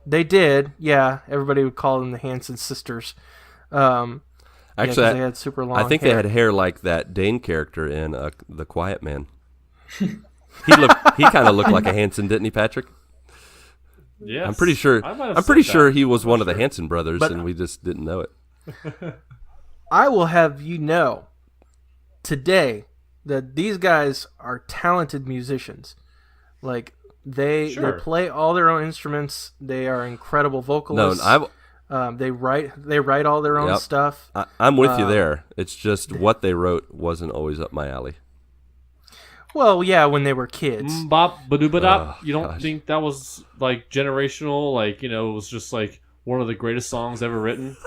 They did, yeah. Everybody would call them the Hanson sisters. Actually, they had super long. I think hair. they had hair like that Dane character in The Quiet Man. He kind of looked like a Hanson, didn't he, Patrick? Yes. I'm pretty sure he was one of the Hanson brothers, and we just didn't know it. I will have you know today that these guys are talented musicians. Like they play all their own instruments. They are incredible vocalists. They write all their own stuff. I'm with you there. It's just what they wrote wasn't always up my alley. Well, yeah, when they were kids. Bop, ba-doo-ba-dop. You don't think that was like generational? Like, it was just like one of the greatest songs ever written?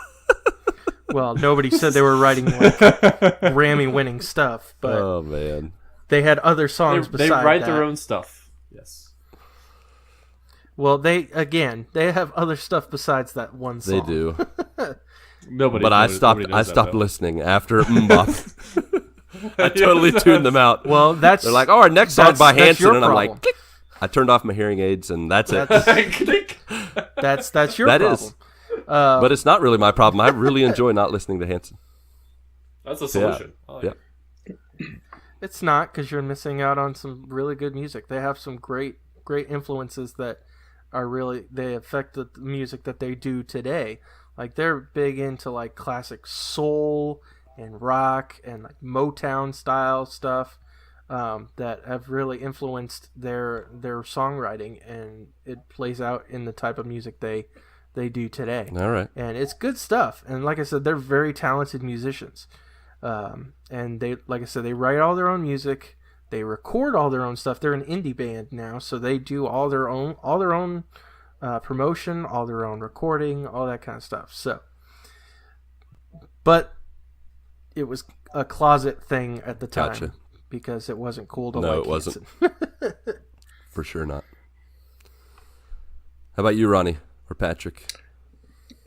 Well, nobody said they were writing like Grammy-winning stuff, but oh man, they had other songs besides that. They write their own stuff. Yes. Well, they have other stuff besides that one song. They do. But I stopped listening after Mbop. I totally tuned them out. Well, they're like, "Oh, our next song by Hanson," and I'm like, click. I turned off my hearing aids, and that's it. That's your that problem. Is. But it's not really my problem. I really enjoy not listening to Hanson. That's a solution. Yeah. It's not, because you're missing out on some really good music. They have some great influences that they affect the music that they do today. Like, they're big into like classic soul and rock and like Motown style stuff that have really influenced their songwriting, and it plays out in the type of music they do today. All right. And it's good stuff. And like I said, they're very talented musicians. And they, like I said, they write all their own music. They record all their own stuff. They're an indie band now, so they do all their own promotion, all their own recording, all that kind of stuff. So, but it was a closet thing at the time. Gotcha. Because it wasn't cool to no, like it wasn't. Hanson. For sure not. How about you, Ronnie or Patrick?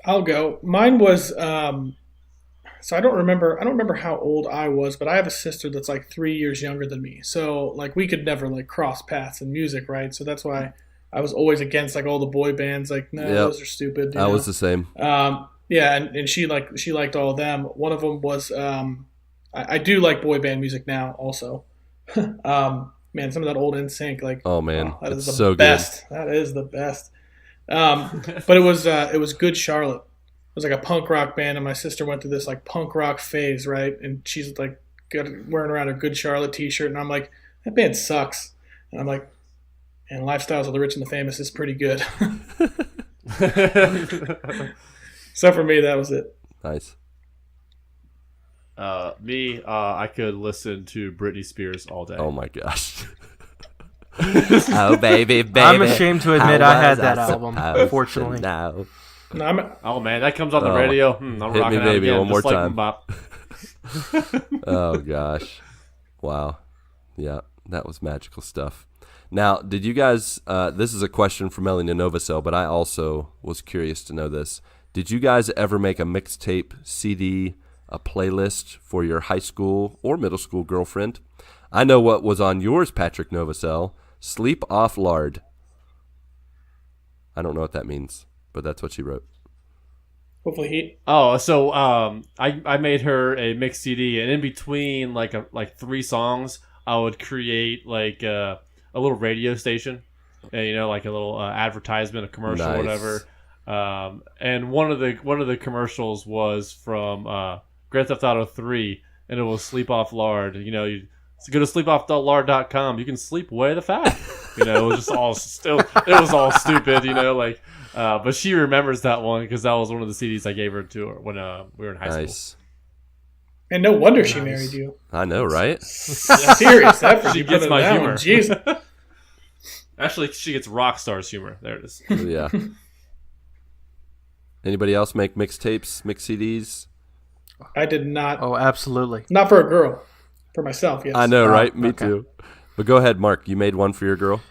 I'll go. Mine was so I don't remember how old I was, but I have a sister that's like 3 years younger than me. So like we could never like cross paths in music, right? So that's why I was always against like all the boy bands. Like, no, those are stupid. I was the same. Yeah, and she liked all of them. One of them was I do like boy band music now also. Man, some of that old NSYNC, like, oh man, that is the so best. good. That is the best. But it was Good Charlotte. It was like a punk rock band, and my sister went through this like punk rock phase, right? And she's like wearing around a Good Charlotte T-shirt, and I'm like, that band sucks. And I'm like, and Lifestyles of the Rich and the Famous is pretty good. So for me, that was it. Nice. I could listen to Britney Spears all day. Oh my gosh. Oh baby, baby. I'm ashamed to admit I had that album, unfortunately. No. No, Oh man, that comes on the radio. I'm Hit rocking me, out baby, again, one more just like time. Bop. Oh gosh. Wow. Yeah, that was magical stuff. Now, did you guys, this is a question from Melanie Novosel, but I also was curious to know this. Did you guys ever make a mixtape, CD, a playlist for your high school or middle school girlfriend? I know what was on yours, Patrick Novosel. Sleep Off Lard. I don't know what that means, but that's what she wrote. hopefully he. Oh, so I made her a mixed CD, and in between like 3 songs, I would create like a little radio station, and, like a little advertisement, a commercial, Nice. whatever. And one of the commercials was from Grand Theft Auto 3, and it was Sleep Off Lard. You go to sleepofflard.com. You can sleep way the fat. It was just all it was all stupid. But she remembers that one because that was one of the CDs I gave her to her when we were in high school. Nice. And no wonder she married you. I know, right? Serious effort. She you put gets into my that humor. one. Jeez. Actually, she gets rock star's humor. There it is. Yeah. Anybody else make mixtapes, mix CDs? I did not. Oh, absolutely. Not for a girl. For myself, yes. I know, right? Me okay. too. But go ahead, Mark. You made one for your girl?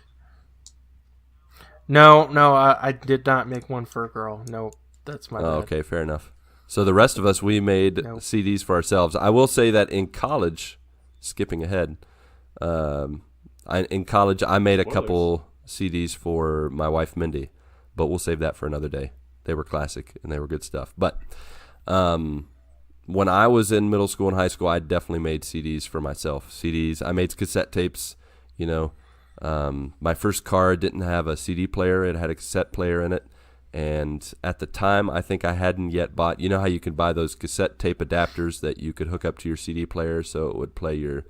No, I did not make one for a girl. No, that's my bad. Okay, fair enough. So the rest of us, we made CDs for ourselves. I will say that in college, skipping ahead, in college I made a couple CDs for my wife, Mindy, but we'll save that for another day. They were classic, and they were good stuff. But when I was in middle school and high school, I definitely made CDs for myself. CDs, I made cassette tapes, my first car didn't have a CD player. It had a cassette player in it. And at the time, I think I hadn't yet bought, how you could buy those cassette tape adapters that you could hook up to your CD player so it would play your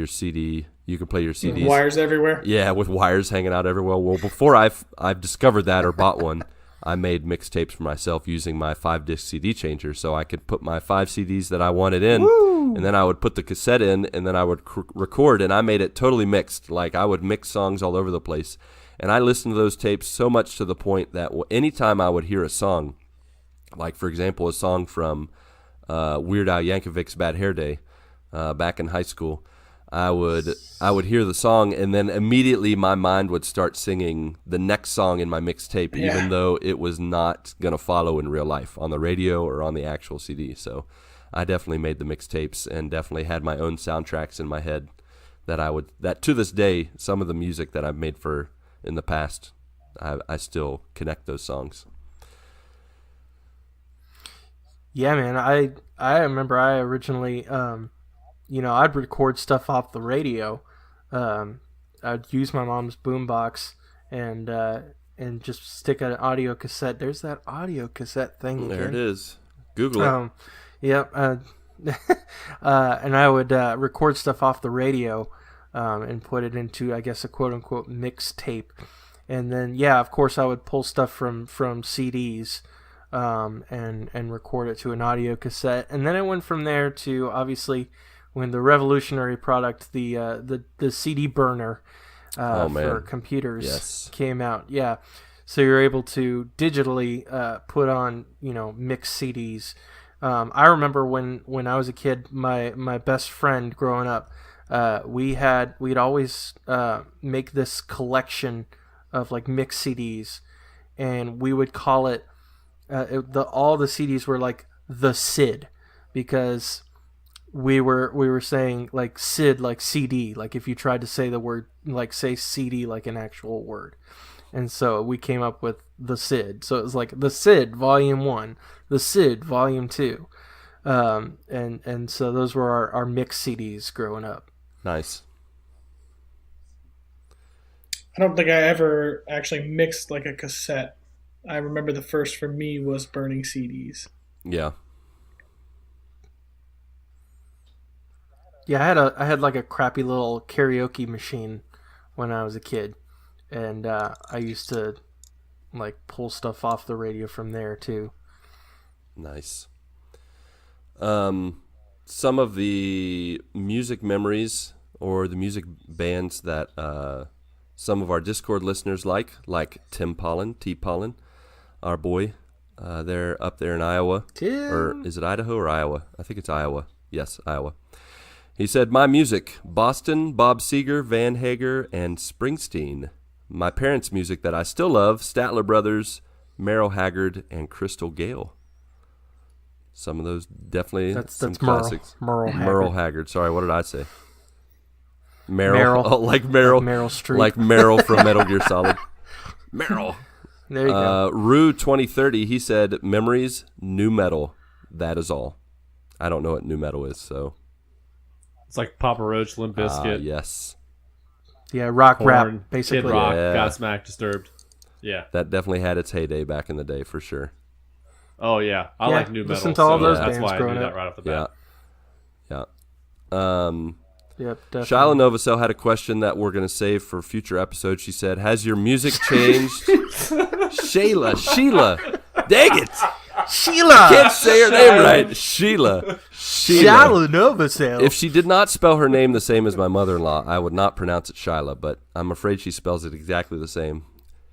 CD. You could play your CDs. With wires everywhere? Yeah, with wires hanging out everywhere. Well, before I've discovered that or bought one, I made mixtapes for myself using my 5-disc CD changer, so I could put my 5 CDs that I wanted in, and then I would put the cassette in, and then I would record, and I made it totally mixed. Like, I would mix songs all over the place, and I listened to those tapes so much to the point that anytime I would hear a song, like, for example, a song from Weird Al Yankovic's Bad Hair Day back in high school, I would hear the song, and then immediately my mind would start singing the next song in my mixtape, even though it was not going to follow in real life on the radio or on the actual CD. So I definitely made the mixtapes and definitely had my own soundtracks in my head that to this day, some of the music that I've made for in the past, I still connect those songs. Yeah, man. I remember I originally, I'd record stuff off the radio. I'd use my mom's boombox and just stick an audio cassette. There's that audio cassette thing. There it is. Google it. Yep. And I would record stuff off the radio and put it into, I guess, a quote-unquote mixtape. And then, of course, I would pull stuff from CDs and record it to an audio cassette. And then it went from there to, obviously, when the revolutionary product, the CD burner for computers came out. Yeah. So you're able to digitally put on, mixed CDs. I remember when I was a kid, my best friend growing up, we'd always make this collection of like mixed CDs, and we would call it all the CDs were like the Sid, because we were saying like Sid like CD, like if you tried to say the word, like say CD like an actual word. And so we came up with the Sid. So it was like the Sid Volume 1, the Sid Volume 2. And so those were our mix CDs growing up. Nice. I don't think I ever actually mixed like a cassette. I remember the first for me was burning CDs. Yeah. Yeah, I had like a crappy little karaoke machine when I was a kid, and I used to like pull stuff off the radio from there too. Nice. Some of the music memories or the music bands that some of our Discord listeners like Tim Paullin, T. Paullin, our boy. They're up there in Iowa. Tim. Or is it Idaho or Iowa? I think it's Iowa. Yes, Iowa. He said, my music, Boston, Bob Seger, Van Hager, and Springsteen. My parents' music that I still love, Statler Brothers, Merle Haggard, and Crystal Gale. Some of those definitely some classics. Merle Haggard. Sorry, what did I say? Meryl. Oh, like Meryl. Like Meryl Streep. Like Meryl from Metal Gear Solid. Meryl. There you go. Rue 2030, he said, memories, new metal. That is all. I don't know what new metal is, so. It's like Papa Roach, Limp Bizkit. Yes. Yeah, rock Korn, rap, basically. Kid Rock, Yeah. Godsmack, Disturbed. Yeah. That definitely had its heyday back in the day, for sure. Oh, yeah. I Yeah, like new metal. listen to all those that's bands why I growing knew up. that right off the Yeah. bat. Yeah. Yep, definitely. Sheila Novosel had a question that we're going to save for future episodes. She said, has your music changed? Sheila. Dang it. Sheila! Can't say her name right. Sheila. Sheila Novosel. If she did not spell her name the same as my mother-in-law, I would not pronounce it Sheila, but I'm afraid she spells it exactly the same.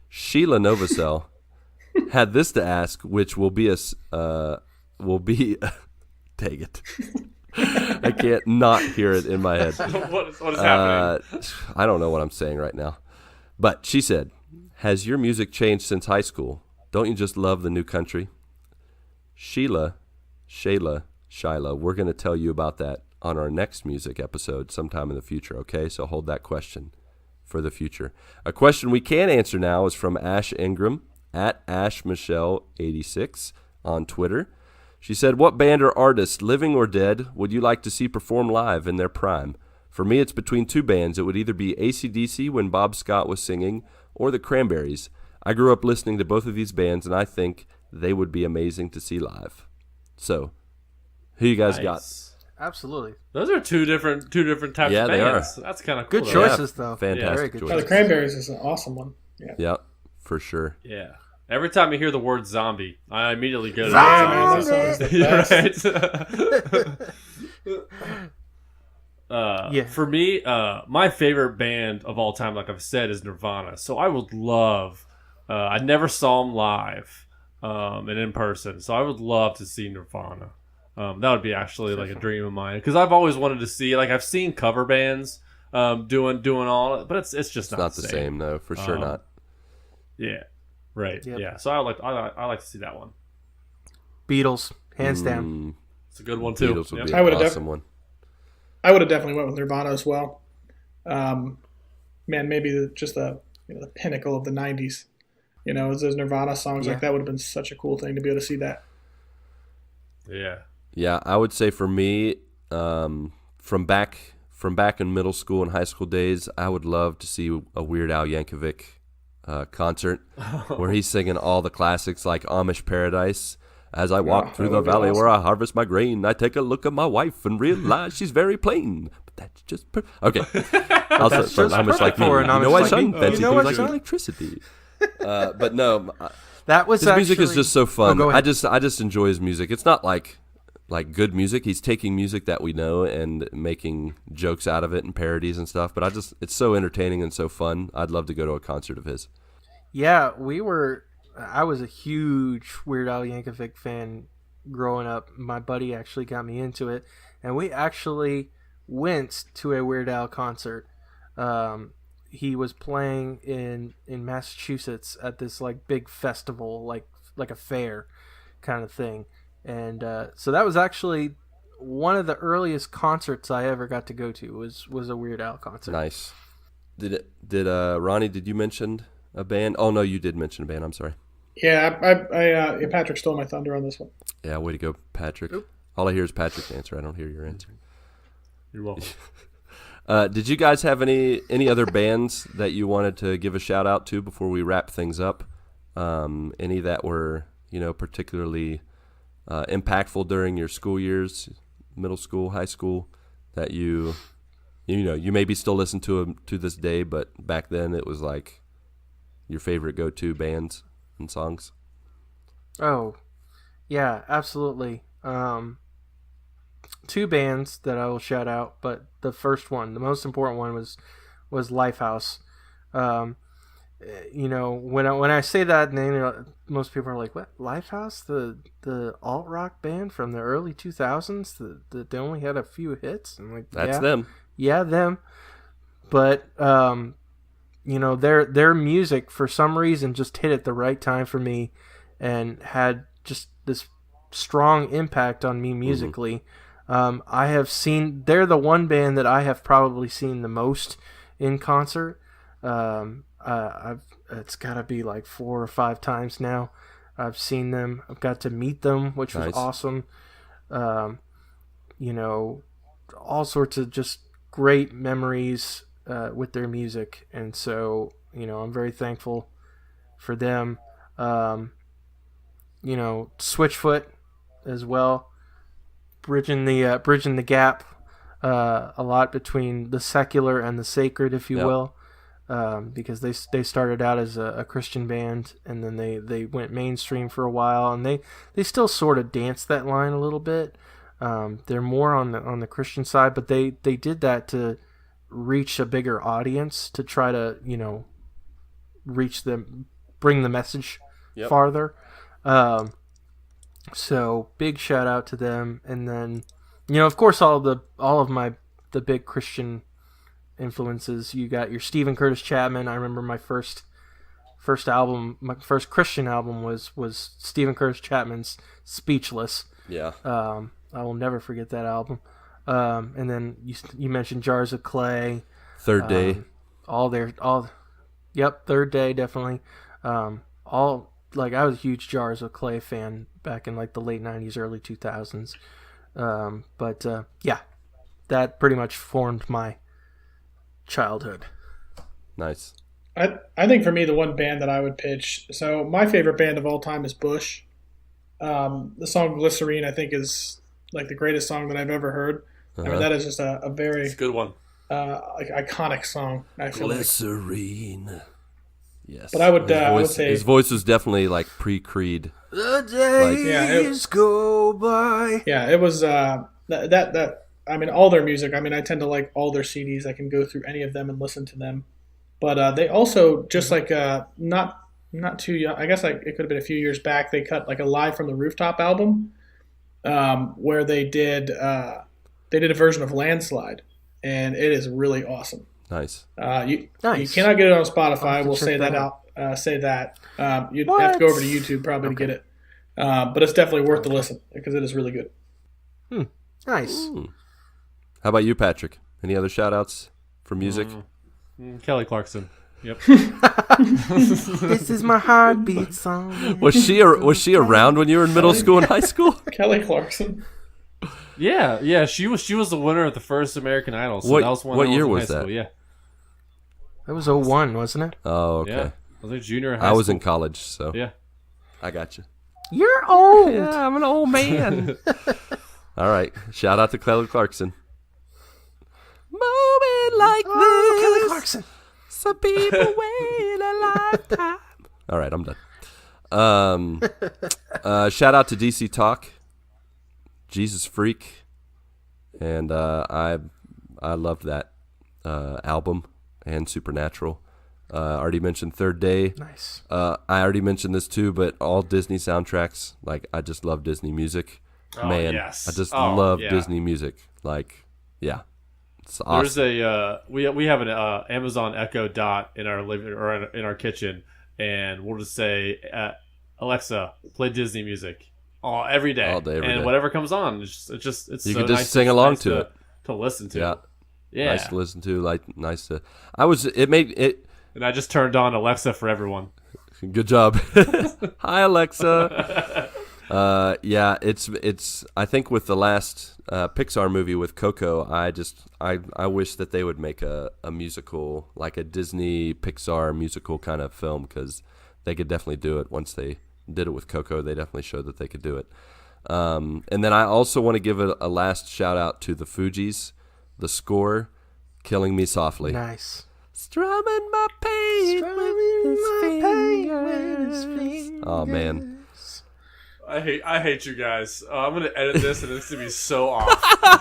Sheila Novosel had this to ask, which will be dang it. I can't not hear it in my head. What is happening? I don't know what I'm saying right now. But she said, has your music changed since high school? Don't you just love the new country? Shayla, we're going to tell you about that on our next music episode sometime in the future, okay? So hold that question for the future. A question we can answer now is from Ash Ingram at AshMichelle86 on Twitter. She said, what band or artist, living or dead, would you like to see perform live in their prime? For me, it's between two bands. It would either be AC/DC when Bob Scott was singing or the Cranberries. I grew up listening to both of these bands, and I think they would be amazing to see live. So, who you guys got? Absolutely. Those are two different types Yeah, of they bands. That's kind of cool. Good though. choices, though. Fantastic Very good choices. Oh, the Cranberries is an awesome one. Yeah. Yeah, for sure. Yeah. Every time you hear the word zombie, I immediately go to Yeah, man, that that song is the best. Yeah. For me, my favorite band of all time, like I've said, is Nirvana. So I would love. I never saw them live and in person, so I would love to see Nirvana. That would be actually like a dream of mine because I've always wanted to see. Like I've seen cover bands doing all, but it's just It's not the same, though. For sure not. Yeah. Right. Yep. Yeah. So I like to see that one. Beatles, hands down. It's a good one too. Beatles would Yep. be I an would've awesome one. I would have definitely went with Nirvana as well. Man, maybe just the pinnacle of the '90s. Those Nirvana songs like that would have been such a cool thing to be able to see that. Yeah. Yeah, I would say for me, from back in middle school and high school days, I would love to see a Weird Al Yankovic concert where he's singing all the classics like Amish Paradise. As I walk through the that would be valley awesome. where I harvest my grain, I take a look at my wife and realize she's very plain. But that's just okay. Also, That's from just Amish like perfect me. for You an Amish know why, like son? me. Fancy You know things what, like son? electricity. But no, That was his music is just so fun. go ahead. I just enjoy his music. It's not like good music. He's taking music that we know and making jokes out of it and parodies and stuff. But it's so entertaining and so fun. I'd love to go to a concert of his. Yeah, I was a huge Weird Al Yankovic fan growing up. My buddy actually got me into it, and we actually went to a Weird Al concert. He was playing in Massachusetts at this like big festival, like like a fair kind of thing. And so that was actually one of the earliest concerts I ever got to go to was a Weird Al concert. Nice. Did Ronnie, did you mention a band? Oh, no, you did mention a band. I'm sorry. Yeah, Patrick stole my thunder on this one. Yeah, way to go, Patrick. Oop. All I hear is Patrick's answer. I don't hear your answer. You're welcome. Did you guys have any other bands that you wanted to give a shout out to before we wrap things up? Any that were, particularly impactful during your school years, middle school, high school, that you maybe still listen to them to this day, but back then it was like your favorite go-to bands and songs? Oh, yeah, absolutely. Two bands that I will shout out, but the first one, the most important one, was Lifehouse. When I say that name, most people are like, "What? Lifehouse? The alt rock band from the early 2000s? They only had a few hits?" I'm like, That's them. Yeah, them. But their music for some reason just hit at the right time for me, and had just this strong impact on me musically. They're the one band that I have probably seen the most in concert. It's got to be like 4 or 5 times now. I've seen them. I've got to meet them, which was awesome. All sorts of just great memories with their music, and so I'm very thankful for them. Switchfoot as well, bridging the gap a lot between the secular and the sacred, if you will, because they started out as a Christian band, and then they went mainstream for a while, and they still sort of dance that line a little bit. They're more on the Christian side, but they did that to reach a bigger audience, to try to reach them, bring the message farther. So big shout out to them, and then of course all of the big Christian influences. You got your Stephen Curtis Chapman. I remember my first album, my first Christian album was Stephen Curtis Chapman's Speechless. Yeah. I will never forget that album. And then you mentioned Jars of Clay, Third Day. Third Day, definitely. I was a huge Jars of Clay fan back in like the late 90s, early 2000s. That pretty much formed my childhood. Nice. I think for me, the one band that I would pitch, so my favorite band of all time is Bush. The song Glycerine, I think, is like the greatest song that I've ever heard. I mean, that is just a very... It's a good one. Iconic song, I feel Glycerine. Like. Yes. But I would say... His voice was definitely like pre-Creed. The days go by. Yeah, it was... that I mean, all their music, I mean, I tend to like all their CDs. I can go through any of them and listen to them. But they also, just like, not too young, I guess like it could have been a few years back, they cut like a Live from the Rooftop album, where they did a version of Landslide, and it is really awesome. Nice. You cannot get it on Spotify. We'll say that out. You'd have to go over to YouTube probably to get it. But it's definitely worth the listen because it is really good. Nice. How about you, Patrick? Any other shout-outs for music? Kelly Clarkson. Yep. This is my heartbeat song. Was she around when you were in middle school and high school? Kelly Clarkson. Yeah. She was the winner of the first American Idol. So What- that was when what I was year in was high that? School, yeah. That was 01, wasn't it? Oh, okay. Yeah. I was a junior in high I was school. in college, so Yeah. I got you. You're old. Yeah, I'm an old man. All right. Shout out to Kelly Clarkson. Moment like this. Kelly Clarkson. Some people wait a lifetime. All right, I'm done. Shout out to DC Talk, Jesus Freak, and I loved that album and Supernatural. Already mentioned Third Day. Nice. I already mentioned this too, but all Disney soundtracks. Like, I just love Disney music. Oh, Man, yes. I just Oh, love yeah. Disney music. Like, yeah, it's awesome. There's we have an Amazon Echo Dot in our living or in our kitchen, and we'll just say Alexa, play Disney music every day. All day, every and day. whatever comes on, it's You so can just nice sing along to it. To listen to. Yeah. Yeah. Nice to listen to. Nice to. It made it. And I just turned on Alexa for everyone. Good job. Hi, Alexa. Yeah, it's. I think with the last Pixar movie with Coco, I wish that they would make a musical, like a Disney Pixar musical kind of film, because they could definitely do it. Once they did it with Coco, they definitely showed that they could do it. And then I also want to give a last shout out to the Fugees, the score, "Killing Me Softly." Nice. Strumming my pain with his fingers. Oh man. I hate you guys. I'm gonna edit this and it's gonna be so off.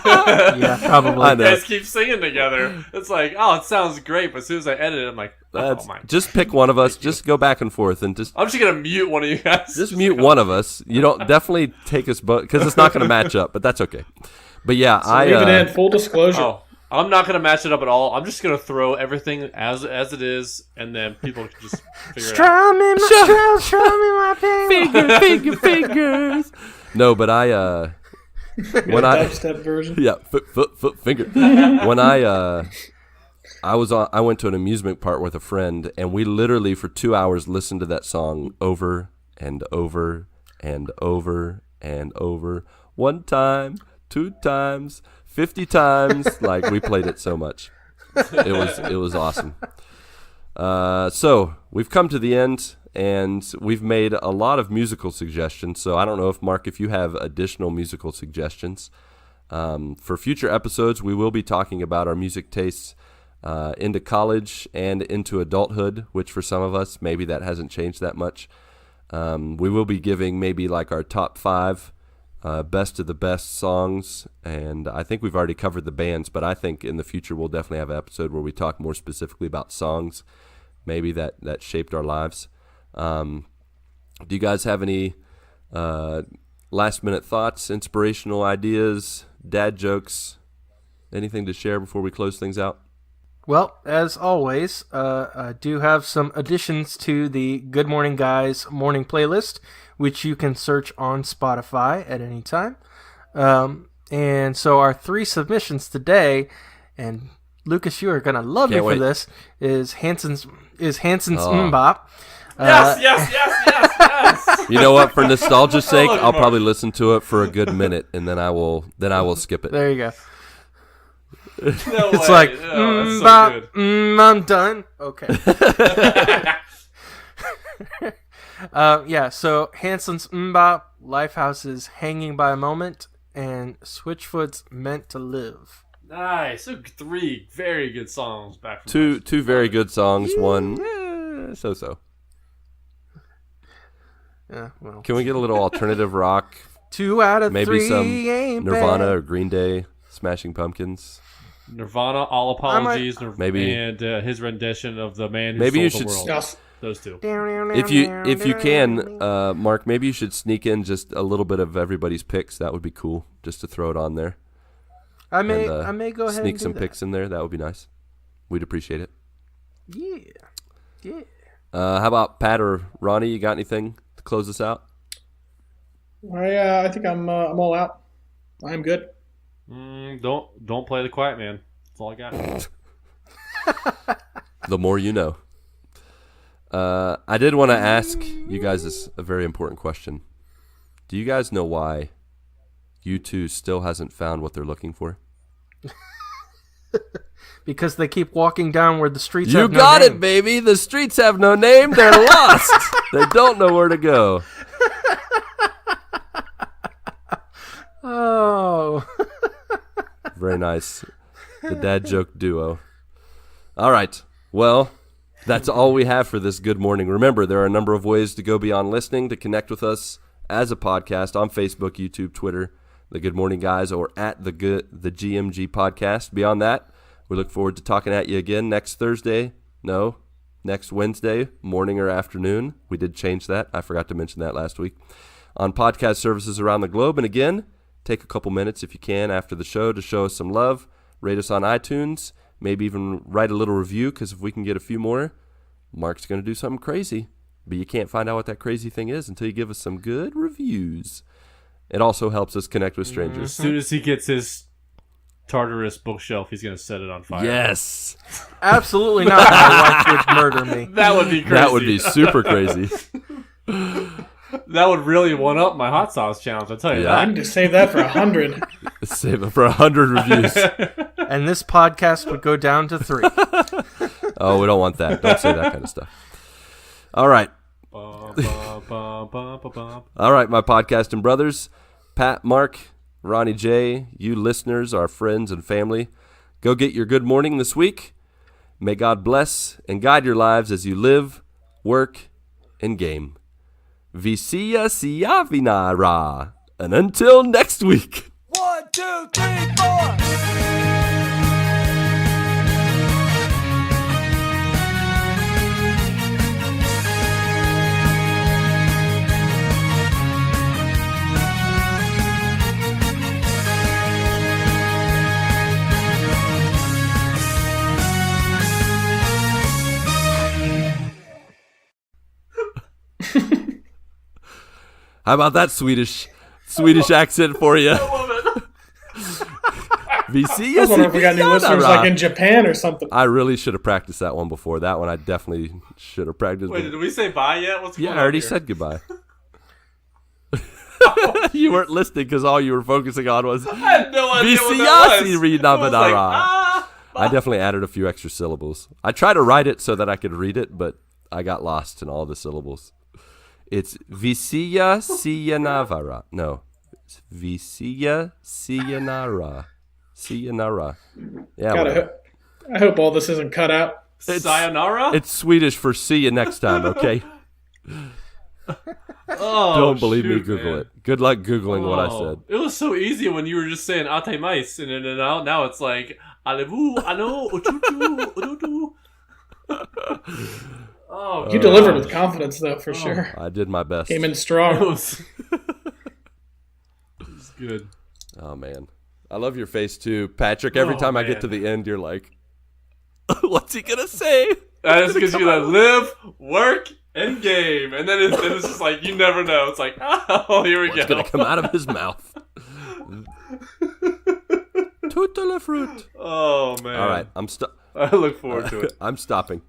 Yeah, probably. I You know. guys keep singing together. It's like, oh, it sounds great, but as soon as I edit it, I'm like, oh my. Just pick one of us. Just go back and forth and just I'm just gonna mute one of you guys. just mute one of us. You don't definitely take us both because it's not going to match up, but that's okay. But yeah, Leave it in. Full disclosure. Oh, I'm not gonna match it up at all. I'm just gonna throw everything as it is, and then people can just figure it out. Strumming my pain. fingers. No, but when I Dubstep version. yeah, foot finger. When I went to an amusement park with a friend, and we literally for 2 hours listened to that song over and over and over and over. 1 time, 2 times, 50 times. Like, we played it so much. It was awesome. So we've come to the end, and we've made a lot of musical suggestions. So I don't know if, Mark, if you have additional musical suggestions. For future episodes, we will be talking about our music tastes into college and into adulthood, which for some of us, maybe that hasn't changed that much. We will be giving maybe like our top 5 best of the best songs, and I think we've already covered the bands, but I think in the future we'll definitely have an episode where we talk more specifically about songs, maybe that shaped our lives. Do you guys have any last minute thoughts, inspirational ideas, dad jokes, anything to share before we close things out? Well, as always, I do have some additions to the Good Morning Guys morning playlist, which you can search on Spotify at any time. And so our 3 submissions today, and Lucas, you are going to love Can't me wait. for this, is Hanson's Mbop. Yes. You know what? For nostalgia's sake, love you, I'll Mark. probably listen to it for a good minute, and then I will skip it. There you go. No It's way. like, Oh, that's so Mbop, good. I'm done. Okay. Yeah, so Hanson's Mbop, Lifehouse's Hanging by a Moment, and Switchfoot's Meant to Live. Nice. So 3 very good songs back from Two very good songs. One, so. Yeah, well, Can we get a little alternative rock? 2 out of Maybe 3 some ain't Nirvana bad. or Green Day, Smashing Pumpkins. Nirvana, All Apologies, maybe- and his rendition of The Man Who Maybe you Sold the should World. Yes. Those 2. If you can, Mark, maybe you should sneak in just a little bit of everybody's picks. That would be cool, just to throw it on there. I may go ahead Sneak and do some that. picks in there. That would be nice. We'd appreciate it. Yeah. How about Pat or Ronnie? You got anything to close us out? I think I'm all out. I'm good. Don't play the Quiet Man. That's all I got. The more you know. I did want to ask you guys a very important question. Do you guys know why U2 still hasn't found what they're looking for? Because they keep walking down where the streets You have no got name. it, baby. The streets have no name. They're lost. They don't know where to go. Oh. Very nice. The dad joke duo. All right. Well, that's all we have for this Good Morning. Remember, there are a number of ways to go beyond listening to connect with us as a podcast on Facebook, YouTube, Twitter, The Good Morning Guys, or at the GMG Podcast. Beyond that, we look forward to talking at you again next Wednesday, morning or afternoon. We did change that. I forgot to mention that last week. On podcast services around the globe. And again, take a couple minutes if you can after the show to show us some love. Rate us on iTunes. Maybe even write a little review, because if we can get a few more, Mark's going to do something crazy. But you can't find out what that crazy thing is until you give us some good reviews. It also helps us connect with strangers. As soon as he gets his Tartarus bookshelf, he's going to set it on fire. Yes. Absolutely not. My wife would murder me. That would be crazy. That would be super crazy. That would really one up my hot sauce challenge, I'll tell you I that. need to save that for 100. Save it for 100 reviews. And this podcast would go down to 3. Oh, we don't want that. Don't say that kind of stuff. All right. Bum, bum, bum, bum, bum, bum. All right, my podcasting brothers, Pat, Marc, Ronnie J, you listeners, our friends and family, go get your good morning this week. May God bless and guide your lives as you live, work, and game. Visia Siavinara. And until next week. 1, 2, 3, 4. How about that Swedish accent for you? I was wondering if we got any listeners like in Japan or something. I really should have practiced that one before. That one I definitely should have practiced. Wait, did we say bye yet? What's going on I already here? said goodbye. You weren't listening because all you were focusing on was I had no idea what that was. I definitely added a few extra syllables. I tried to write it so that I could read it, but I got lost in all the syllables. It's Visia Siyanavara. No. It's Visia Siyanara. Siyanara. Yeah. I hope all this isn't cut out. Sayonara? It's Swedish for see you next time, okay? Oh, Don't believe me, shoot, Google man. it. Good luck Googling what I said. It was so easy when you were just saying ate mais, and then now it's like allez-vous, allô, otutu, otutu. Oh, You delivered with confidence, though, for sure. I did my best. Came in It strong. was good. Oh, man. I love your face, too. Patrick, every Oh, time I man. get to the end, you're like, what's he going to say? That is because you like live, work, and game, and then it's just like you never know. It's like, oh, here we What's go. going to come out of his mouth? Toute la fruit. Oh man! All right, I look forward to it. I'm stopping.